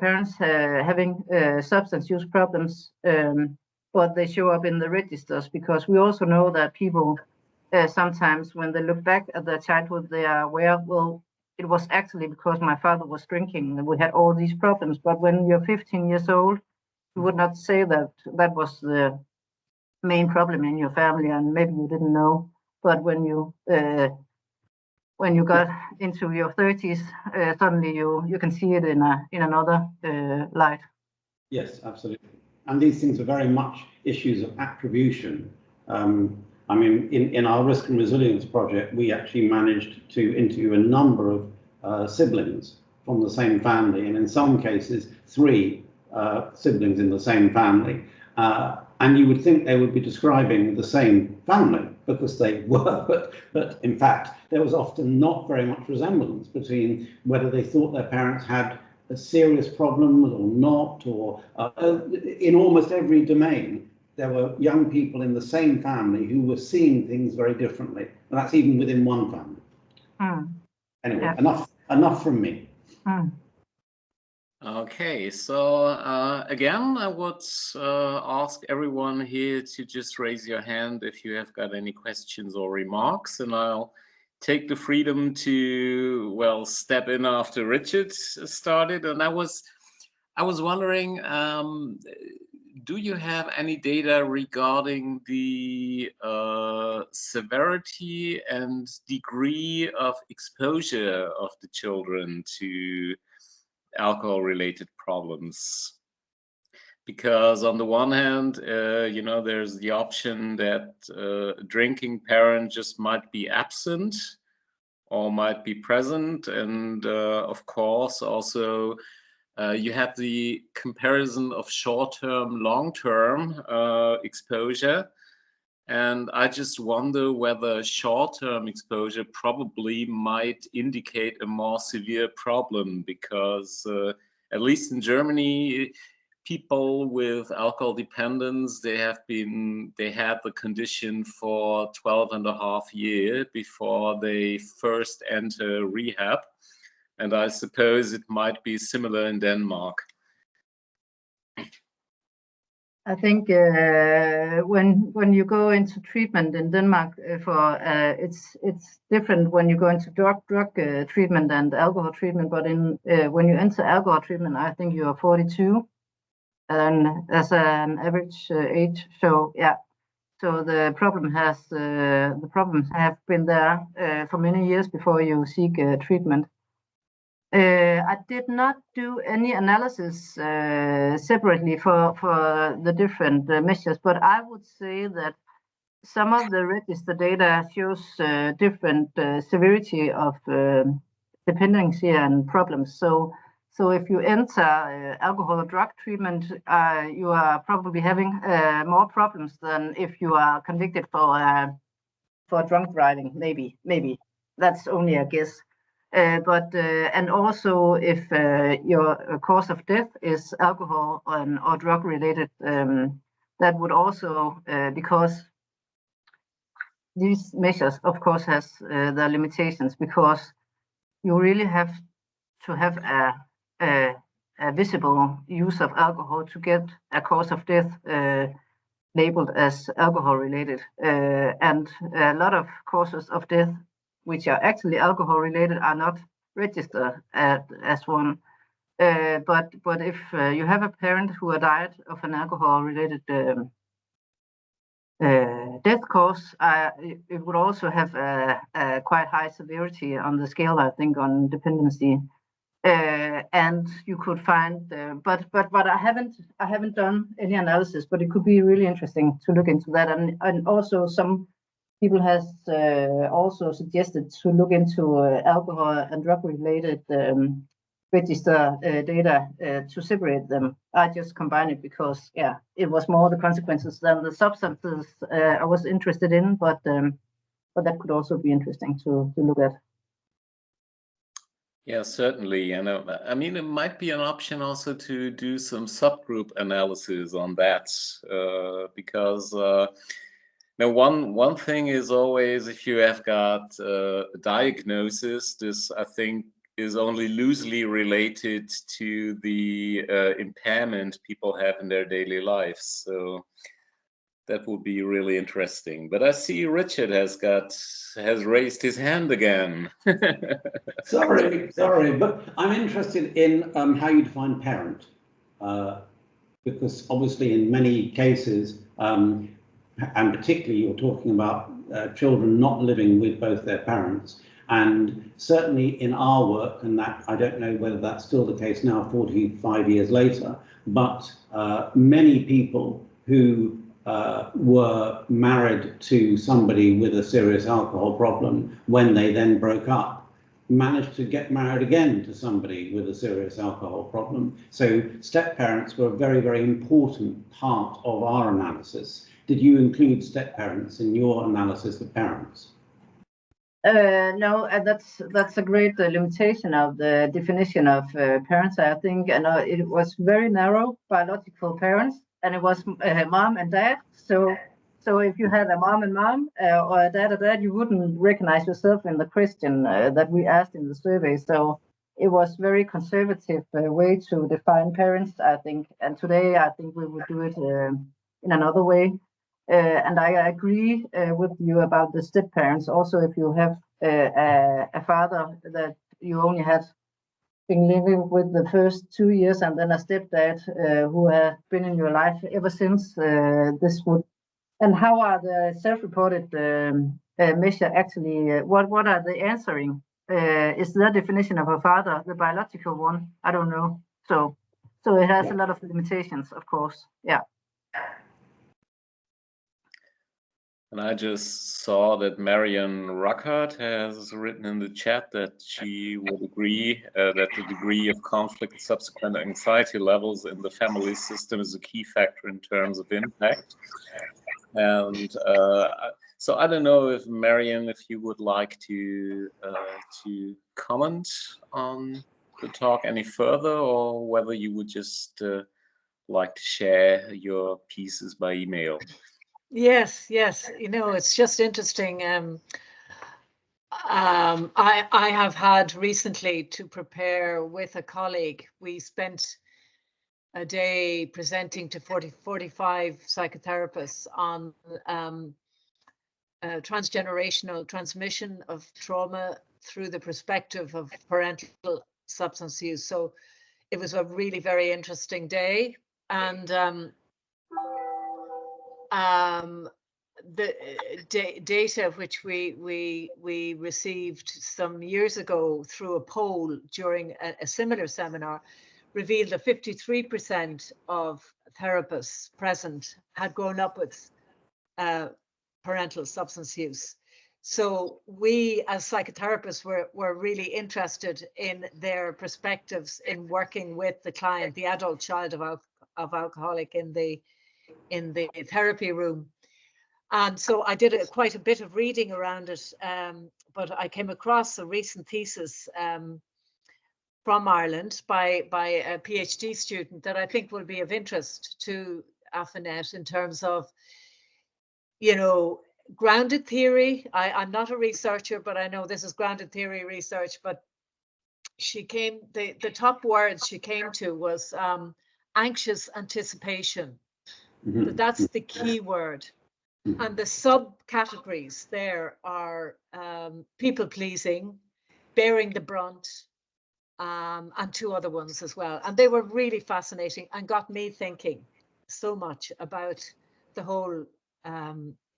parents having substance use problems, but they show up in the registers, because we also know that people sometimes when they look back at their childhood, they are aware, well, it was actually because my father was drinking and we had all these problems. But when you're 15 years old, you would not say that that was the main problem in your family, and maybe you didn't know. But when you got into your 30s, suddenly you can see it in another light. Yes, absolutely. And these things are very much issues of attribution. I mean, in our risk and resilience project, we actually managed to interview a number of siblings from the same family, and in some cases, 3 siblings in the same family. And you would think they would be describing the same family, because they were, but in fact, there was often not very much resemblance between whether they thought their parents had a serious problem or not, or in almost every domain, there were young people in the same family who were seeing things very differently. And that's even within one family. Anyway, enough from me. Okay, so again, I would ask everyone here to just raise your hand if you have got any questions or remarks, and I'll take the freedom to, well, step in after Richard started. And I was wondering, do you have any data regarding the severity and degree of exposure of the children to alcohol-related problems? Because on the one hand, you know, there's the option that a drinking parent just might be absent or might be present, and of course also you have the comparison of short-term, long-term exposure. And I just wonder whether short-term exposure probably might indicate a more severe problem, because at least in Germany, people with alcohol dependence, they had the condition for 12.5 years before they first enter rehab. And I suppose it might be similar in Denmark. I think when you go into treatment in Denmark, it's different when you go into drug treatment and alcohol treatment. But when you enter alcohol treatment, I think you are 42, and as an average age. So yeah, so the problems have been there for many years before you seek treatment. I did not do any analysis separately for the different measures, but I would say that some of the register data shows different severity of dependency and problems. So So if you enter alcohol or drug treatment, you are probably having more problems than if you are convicted for drunk driving. Maybe that's only a guess. And also if your cause of death is alcohol or drug related, that would also because these measures, of course, has their limitations, because you really have to have a visible use of alcohol to get a cause of death labeled as alcohol related. And a lot of causes of death, which are actually alcohol related, are not registered as one. But if you have a parent who died of an alcohol related death cause, it would also have a quite high severity on the scale, I think, on dependency. And you could find, but I haven't done any analysis, but it could be really interesting to look into that. And also some people has also suggested to look into alcohol and drug related register data to separate them. I just combine it because, yeah, it was more the consequences than the substances I was interested in, but that could also be interesting to look at. Yeah, certainly. And I mean, it might be an option also to do some subgroup analysis on that, because now one thing is always, if you have got a diagnosis, this I think is only loosely related to the impairment people have in their daily lives. So that would be really interesting. But I see Richard has raised his hand again. Sorry, but I'm interested in how you define parent, because obviously in many cases, and particularly you're talking about children not living with both their parents. And certainly in our work, and that I don't know whether that's still the case now, 45 years later, but many people who were married to somebody with a serious alcohol problem, when they then broke up, managed to get married again to somebody with a serious alcohol problem. So step-parents were a very, very important part of our analysis. Did you include step-parents in your analysis of parents? No, that's a great limitation of the definition of parents, I think. And it was very narrow, biological parents, and it was mom and dad. So if you had a mom and mom or a dad, you wouldn't recognize yourself in the question that we asked in the survey. So it was very conservative way to define parents, I think. And today, I think we would do it in another way. And I agree with you about the step parents. Also, if you have a father that you only had been living with the first 2 years, and then a stepdad who had been in your life ever since, this would. And how are the self-reported measure actually? What are they answering? Is their definition of a father the biological one? I don't know. So it has a lot of limitations, of course. Yeah. And I just saw that Marion Ruckert has written in the chat that she would agree that the degree of conflict and subsequent anxiety levels in the family system is a key factor in terms of impact. And so I don't know if Marion, if you would like to comment on the talk any further, or whether you would just like to share your pieces by email. Yes. You know, it's just interesting. I have had recently to prepare with a colleague. We spent a day presenting to 45 psychotherapists on transgenerational transmission of trauma through the perspective of parental substance use. So it was a really very interesting day. And the data which we received some years ago through a poll during a similar seminar revealed that 53% of therapists present had grown up with parental substance use. So we as psychotherapists were really interested in their perspectives in working with the client, the adult child of alcoholic in the therapy room. And so I did quite a bit of reading around it, but I came across a recent thesis from Ireland by a PhD student that I think will be of interest to AFINet in terms of, you know, grounded theory. I'm not a researcher, but I know this is grounded theory research. But she came, the top words she came to was anxious anticipation. Mhm. That's the key word. And the subcategories there are people pleasing, bearing the brunt, and two other ones as well. And they were really fascinating and got me thinking so much about the whole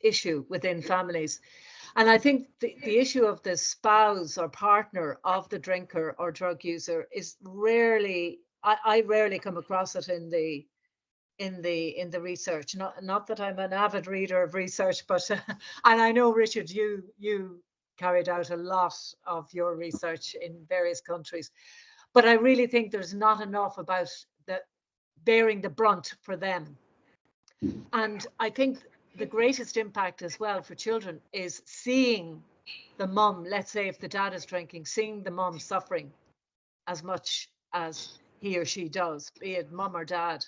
issue within families. And I think the issue of the spouse or partner of the drinker or drug user is rarely, I rarely come across it in the research. Not that I'm an avid reader of research, but and I know, Richard, you carried out a lot of your research in various countries, but I really think there's not enough about the bearing the brunt for them. And I think the greatest impact as well for children is seeing the mum, let's say if the dad is drinking, seeing the mum suffering as much as he or she does, be it mum or dad.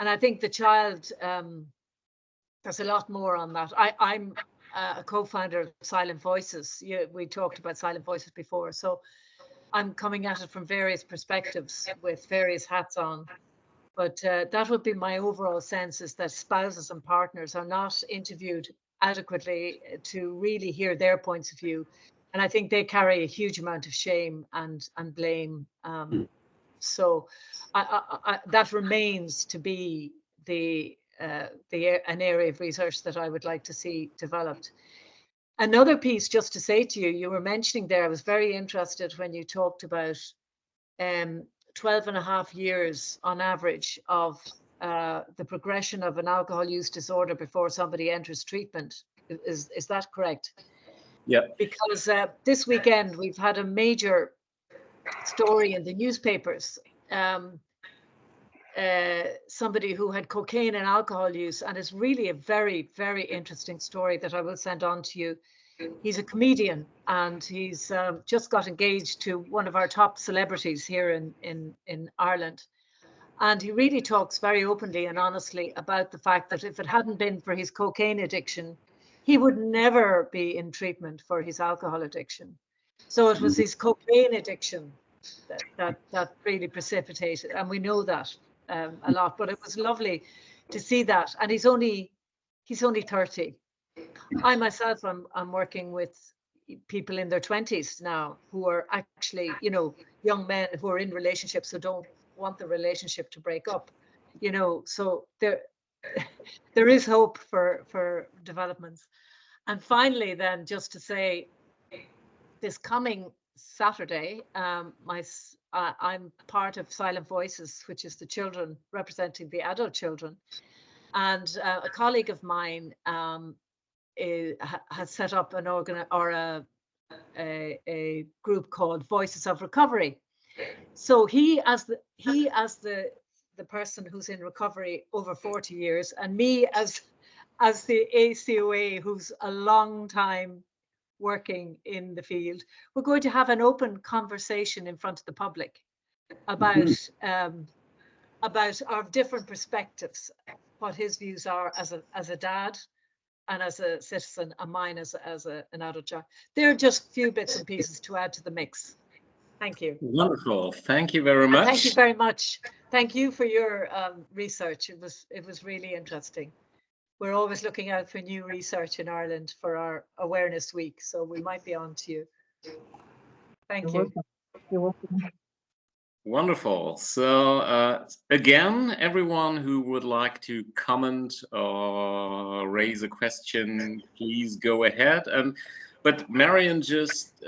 And I think the child, there's a lot more on that. I'm a co-founder of Silent Voices. We talked about Silent Voices before. So I'm coming at it from various perspectives with various hats on. But that would be my overall sense, is that spouses and partners are not interviewed adequately to really hear their points of view. And I think they carry a huge amount of shame and blame. So that remains to be an area of research that I would like to see developed. Another piece, just to say to you, you were mentioning there, I was very interested when you talked about 12 and a half years on average of the progression of an alcohol use disorder before somebody enters treatment. Is that correct? Yeah. Because this weekend we've had a major story in the newspapers. Somebody who had cocaine and alcohol use, and it's really a very, very interesting story that I will send on to you. He's a comedian, and he's just got engaged to one of our top celebrities here in Ireland. And he really talks very openly and honestly about the fact that if it hadn't been for his cocaine addiction, he would never be in treatment for his alcohol addiction. So it was his cocaine addiction that really precipitated, and we know that a lot. But it was lovely to see that, and he's only 30. I myself, I'm working with people in their 20s now who are actually, you know, young men who are in relationships who don't want the relationship to break up, you know. So there is hope for developments. And finally, then, just to say, this coming Saturday, I'm part of Silent Voices, which is the children representing the adult children, and a colleague of mine has set up a group called Voices of Recovery. So he as the person who's in recovery over 40 years, and me as the ACOA who's a long time working in the field, we're going to have an open conversation in front of the public about our different perspectives, what his views are as a dad and as a citizen, and mine as an adult child. There are just a few bits and pieces to add to the mix. Thank you. Wonderful. Thank you very much. And thank you very much. Thank you for your research. It was really interesting. We're always looking out for new research in Ireland for our Awareness Week, so we might be on to you. Thank you. You're welcome. Wonderful. So again, everyone who would like to comment or raise a question, please go ahead. But Marion just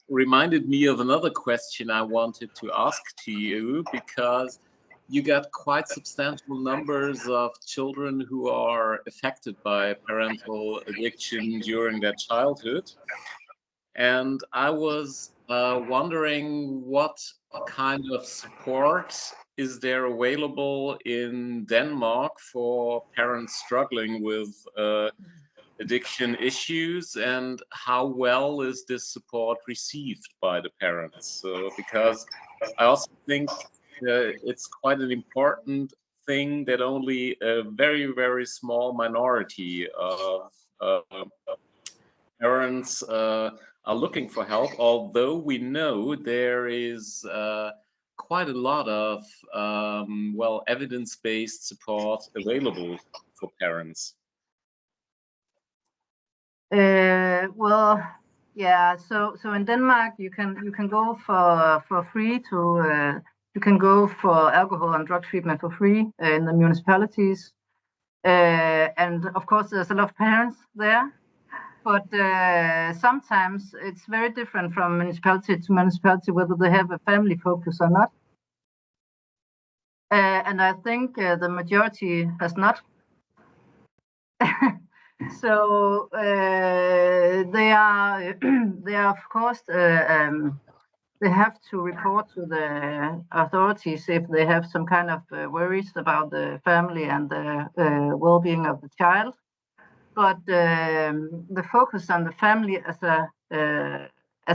reminded me of another question I wanted to ask to you, because you got quite substantial numbers of children who are affected by parental addiction during their childhood. And I was wondering what kind of support is there available in Denmark for parents struggling with addiction issues, and how well is this support received by the parents? So, because I also think it's quite an important thing that only a very, very small minority of parents are looking for help, although we know there is quite a lot of well, evidence-based support available for parents. Well, yeah. So in Denmark, you can go for free to you can go for alcohol and drug treatment for free in the municipalities, and of course there's a lot of parents there. But sometimes it's very different from municipality to municipality whether they have a family focus or not. And I think the majority has not. So they are of course they have to report to the authorities if they have some kind of worries about the family and the well-being of the child. But the focus on the family as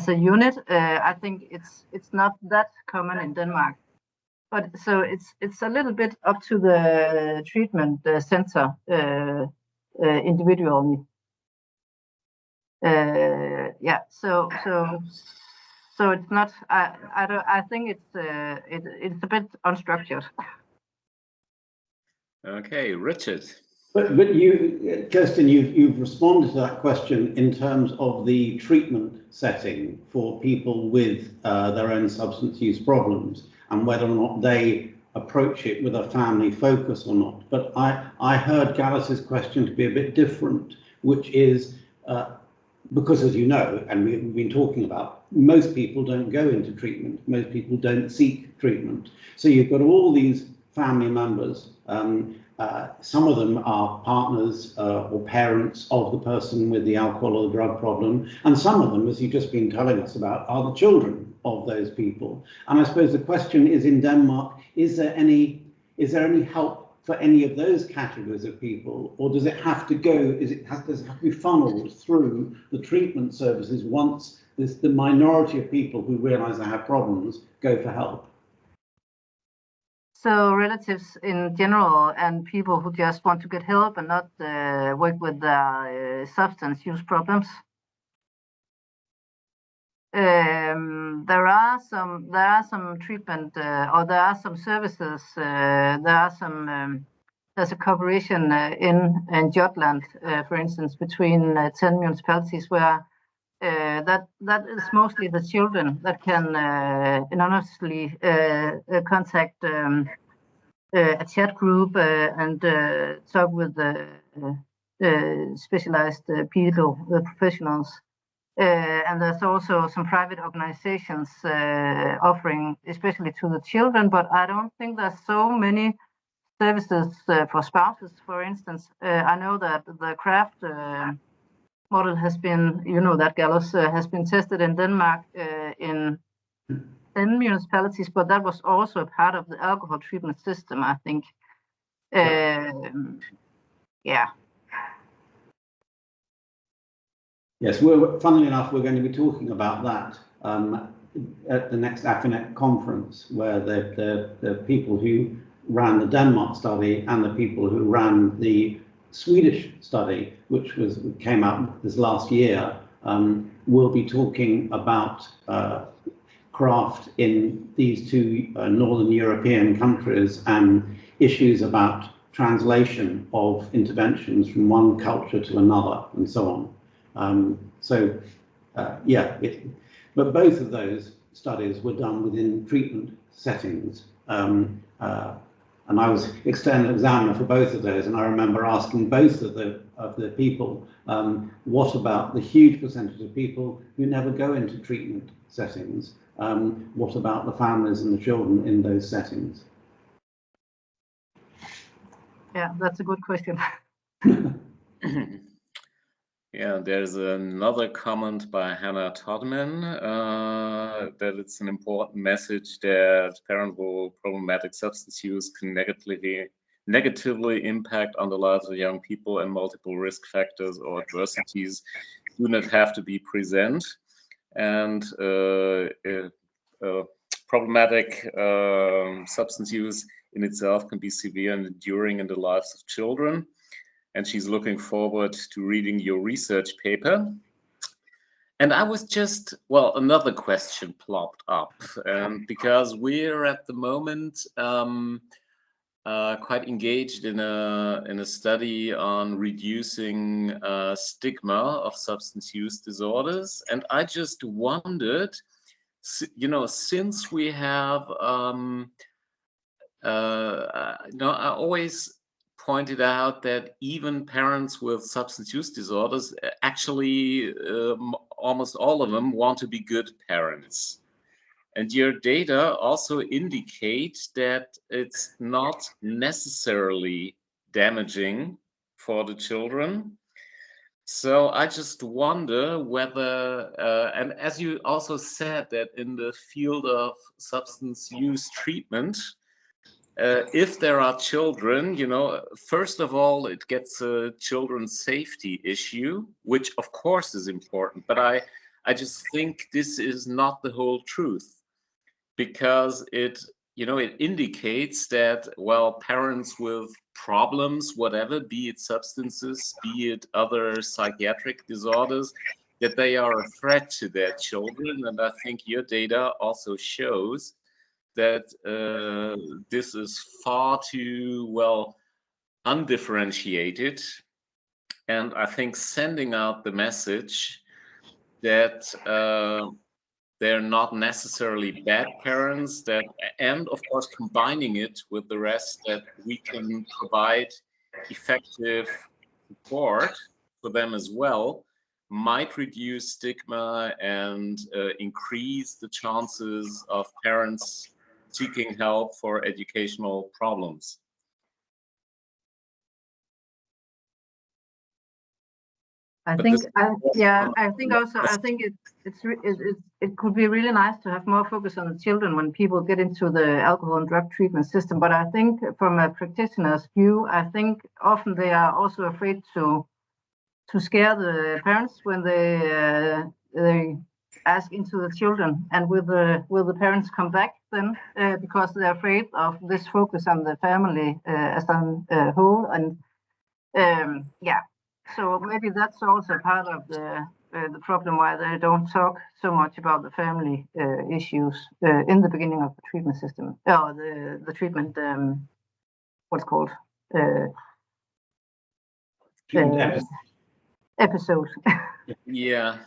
a unit, I think it's not that common in Denmark. But so it's a little bit up to the treatment center individually. Yeah. So it's not. I think it's a bit unstructured. Okay, Richard. But you, Kirsten, you've responded to that question in terms of the treatment setting for people with their own substance use problems and whether or not they approach it with a family focus or not. But I heard Gallus' question to be a bit different, which is because, as you know, and we've been talking about, most people don't go into treatment. Most people don't seek treatment. So you've got all these family members. Some of them are partners or parents of the person with the alcohol or the drug problem, and some of them, as you've just been telling us about, are the children of those people. And I suppose the question is, in Denmark, is there any help for any of those categories of people, or does it have to go? Does it have to be funneled through the treatment services once the minority of people who realise they have problems go for help? So relatives in general and people who just want to get help and not work with substance use problems. There are some treatment or there are some services. There's a cooperation in Jutland, for instance, between 10 municipalities where that is mostly the children that can anonymously contact a chat group and talk with specialized people, professionals. And there's also some private organizations offering, especially to the children, but I don't think there's so many services for spouses, for instance. I know that the craft model has been, that Gallus has been tested in Denmark in 10 municipalities, but that was also part of the alcohol treatment system, I think. Yeah. Yes, funnily enough, we're going to be talking about that at the next AFINet conference, where the people who ran the Denmark study and the people who ran the Swedish study, which came out this last year, will be talking about craft in these two Northern European countries and issues about translation of interventions from one culture to another and so on. But both of those studies were done within treatment settings. And I was external examiner for both of those, and I remember asking both of the people, what about the huge percentage of people who never go into treatment settings? What about the families and the children in those settings? Yeah, that's a good question. Yeah, there's another comment by Hannah Todman that it's an important message that parental problematic substance use can negatively impact on the lives of young people, and multiple risk factors or adversities do not have to be present. And problematic substance use in itself can be severe and enduring in the lives of children. And she's looking forward to reading your research paper. And I was just, well, another question plopped up, because we're at the moment quite engaged in a study on reducing stigma of substance use disorders. And I just wondered, you know, since we have, I always pointed out that even parents with substance use disorders, actually, almost all of them want to be good parents. And your data also indicate that it's not necessarily damaging for the children. So I just wonder whether, and as you also said that in the field of substance use treatment, if there are children, you know, first of all, it gets a children's safety issue, which of course is important, but I just think this is not the whole truth, because it, you know, it indicates that, well, parents with problems, whatever, be it substances, be it other psychiatric disorders, that they are a threat to their children. And I think your data also shows that this is far too, well, undifferentiated. And I think sending out the message that they're not necessarily bad parents, that, and of course combining it with the rest, that we can provide effective support for them as well, might reduce stigma and increase the chances of parents seeking help for educational problems. I think it could be really nice to have more focus on the children when people get into the alcohol and drug treatment system. But I think from a practitioner's view, I think often they are also afraid to scare the parents when they ask into the children, and will the parents come back then, because they're afraid of this focus on the family as a whole. And yeah, so maybe that's also part of the problem why they don't talk so much about the family issues in the beginning of the treatment system, or the treatment, what's called episode. Yeah.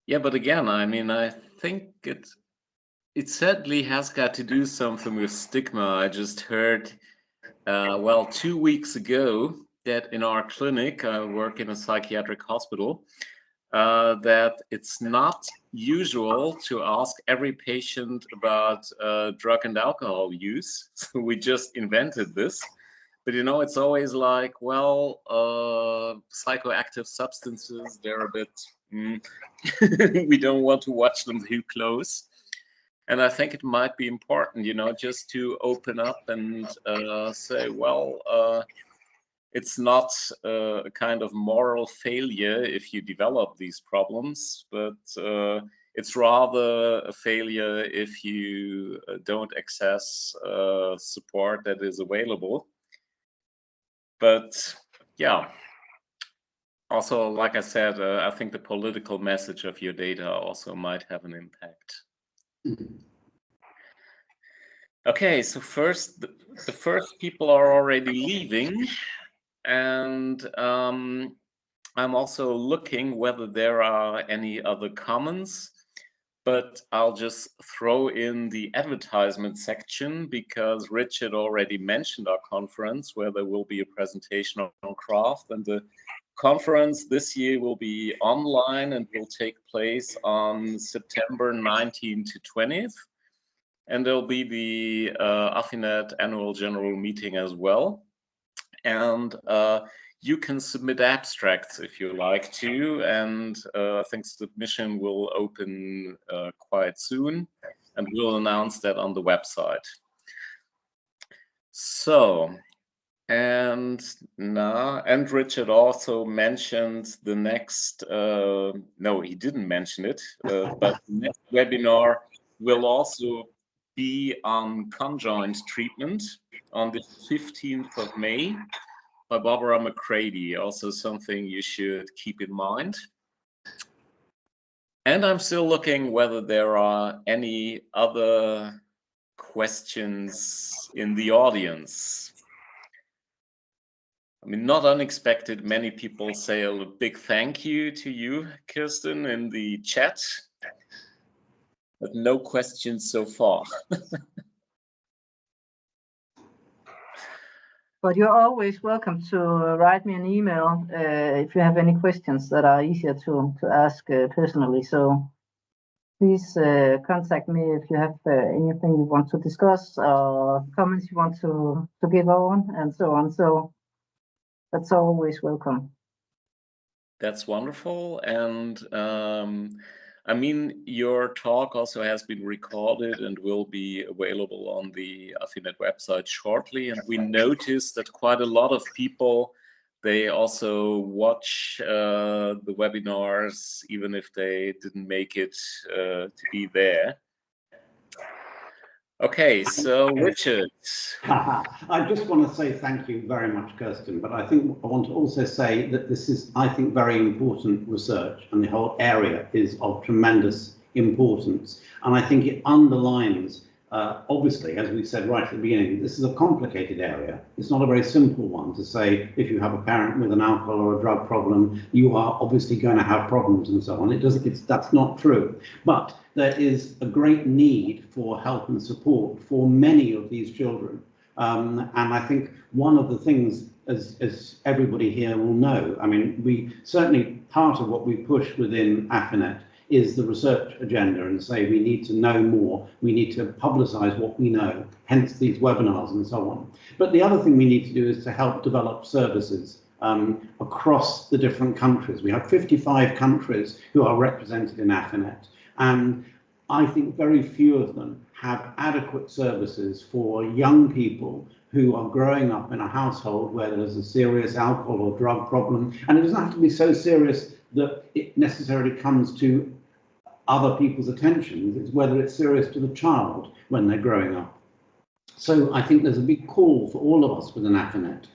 Yeah, but again, I mean, I think it certainly has got to do something with stigma. I just heard, well, 2 weeks ago, that in our clinic, I work in a psychiatric hospital, that it's not usual to ask every patient about drug and alcohol use. So we just invented this. But you know, it's always like, well, psychoactive substances, they're a bit, we don't want to watch them too close. And I think it might be important, you know, just to open up and say, well, it's not a kind of moral failure if you develop these problems, but it's rather a failure if you don't access support that is available. But yeah, also, like I said, I think the political message of your data also might have an impact. Okay, so first, the first people are already leaving, and I'm also looking whether there are any other comments, but I'll just throw in the advertisement section, because Richard already mentioned our conference where there will be a presentation on craft, and the conference this year will be online and will take place on September 19th to 20th. and there'll be the AFINet annual general meeting as well. And you can submit abstracts if you like to, and I think submission will open quite soon, and we'll announce that on the website. So, and Richard also mentioned the next, no, he didn't mention it, but the next webinar will also be on conjoint treatment on the 15th of May by Barbara McCready, also something you should keep in mind. And I'm still looking whether there are any other questions in the audience. I mean, not unexpected, many people say a big thank you to you, Kirsten, in the chat, but no questions so far. But you're always welcome to write me an email if you have any questions that are easier to ask personally. So please contact me if you have anything you want to discuss or comments you want to give on and so on. So that's always welcome. That's wonderful. And I mean, your talk also has been recorded and will be available on the AFINet website shortly. And we noticed that quite a lot of people, they also watch the webinars, even if they didn't make it to be there. Okay, so Richard. I just want to say thank you very much, Kirsten, but I think I want to also say that this is, I think, very important research, and the whole area is of tremendous importance. And I think it underlines, obviously, as we said right at the beginning, this is a complicated area. It's not a very simple one to say if you have a parent with an alcohol or a drug problem, you are obviously going to have problems and so on. That's not true. But there is a great need for help and support for many of these children. And I think one of the things, as everybody here will know, I mean, we certainly, part of what we push within AFINet is the research agenda, and say we need to know more, we need to publicize what we know, hence these webinars and so on. But the other thing we need to do is to help develop services across the different countries. We have 55 countries who are represented in AFINet, and I think very few of them have adequate services for young people who are growing up in a household where there's a serious alcohol or drug problem. And it doesn't have to be so serious that it necessarily comes to other people's attention. It's whether it's serious to the child when they're growing up. So I think there's a big call for all of us within AFINet,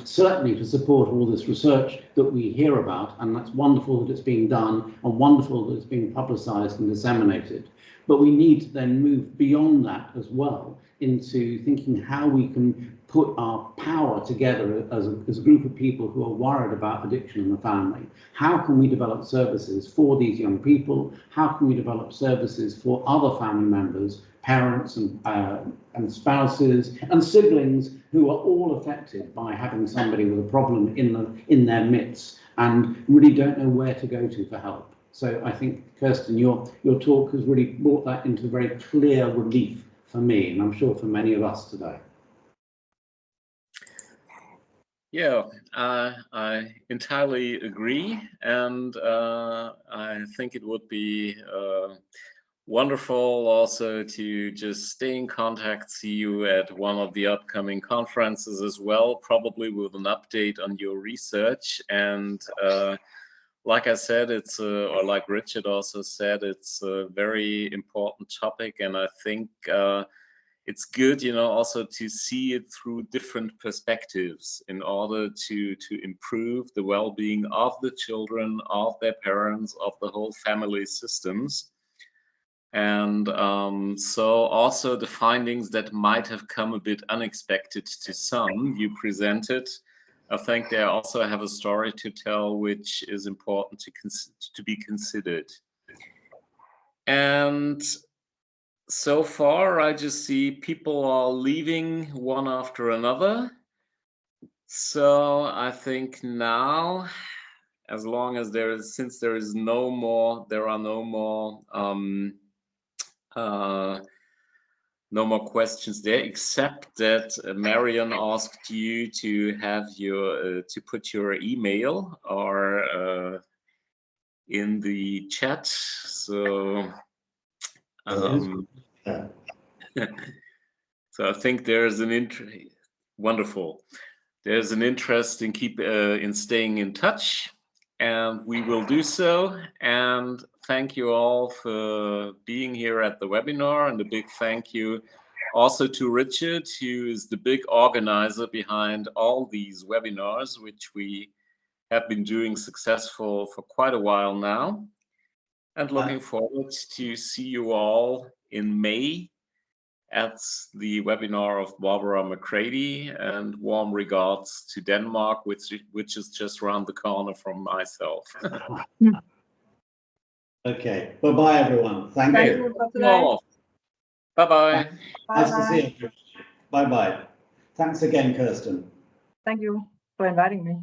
certainly to support all this research that we hear about, and that's wonderful that it's being done and wonderful that it's being publicized and disseminated. But we need to then move beyond that as well into thinking how we can put our power together as a group of people who are worried about addiction in the family. How can we develop services for these young people? How can we develop services for other family members, parents and spouses and siblings who are all affected by having somebody with a problem in their midst and really don't know where to go to for help? So I think, Kirsten, your talk has really brought that into very clear relief for me, and I'm sure for many of us today. Yeah, I entirely agree, and I think it would be wonderful also to just stay in contact, see you at one of the upcoming conferences as well, probably with an update on your research. And like I said, it's or like Richard also said, it's a very important topic, and I think it's good, you know, also to see it through different perspectives in order to improve the well-being of the children, of their parents, of the whole family systems. And so also the findings that might have come a bit unexpected to some you presented, I think they also have a story to tell, which is important to be considered. And so far, I just see people are leaving one after another. So I think now, as long as since there are no more no more questions there, except that Marion asked you to have your to put your email or in the chat. So so I think there's an wonderful. There's an interest in in staying in touch, and we will do so. And thank you all for being here at the webinar, and a big thank you also to Richard, who is the big organizer behind all these webinars, which we have been doing successful for quite a while now. And looking forward to see you all in May at the webinar of Barbara McCready, and warm regards to Denmark, which is just around the corner from myself. Okay, bye-bye everyone. Thank you. Bye-bye. Nice to see you. Bye-bye. Thanks again, Kirsten. Thank you for inviting me.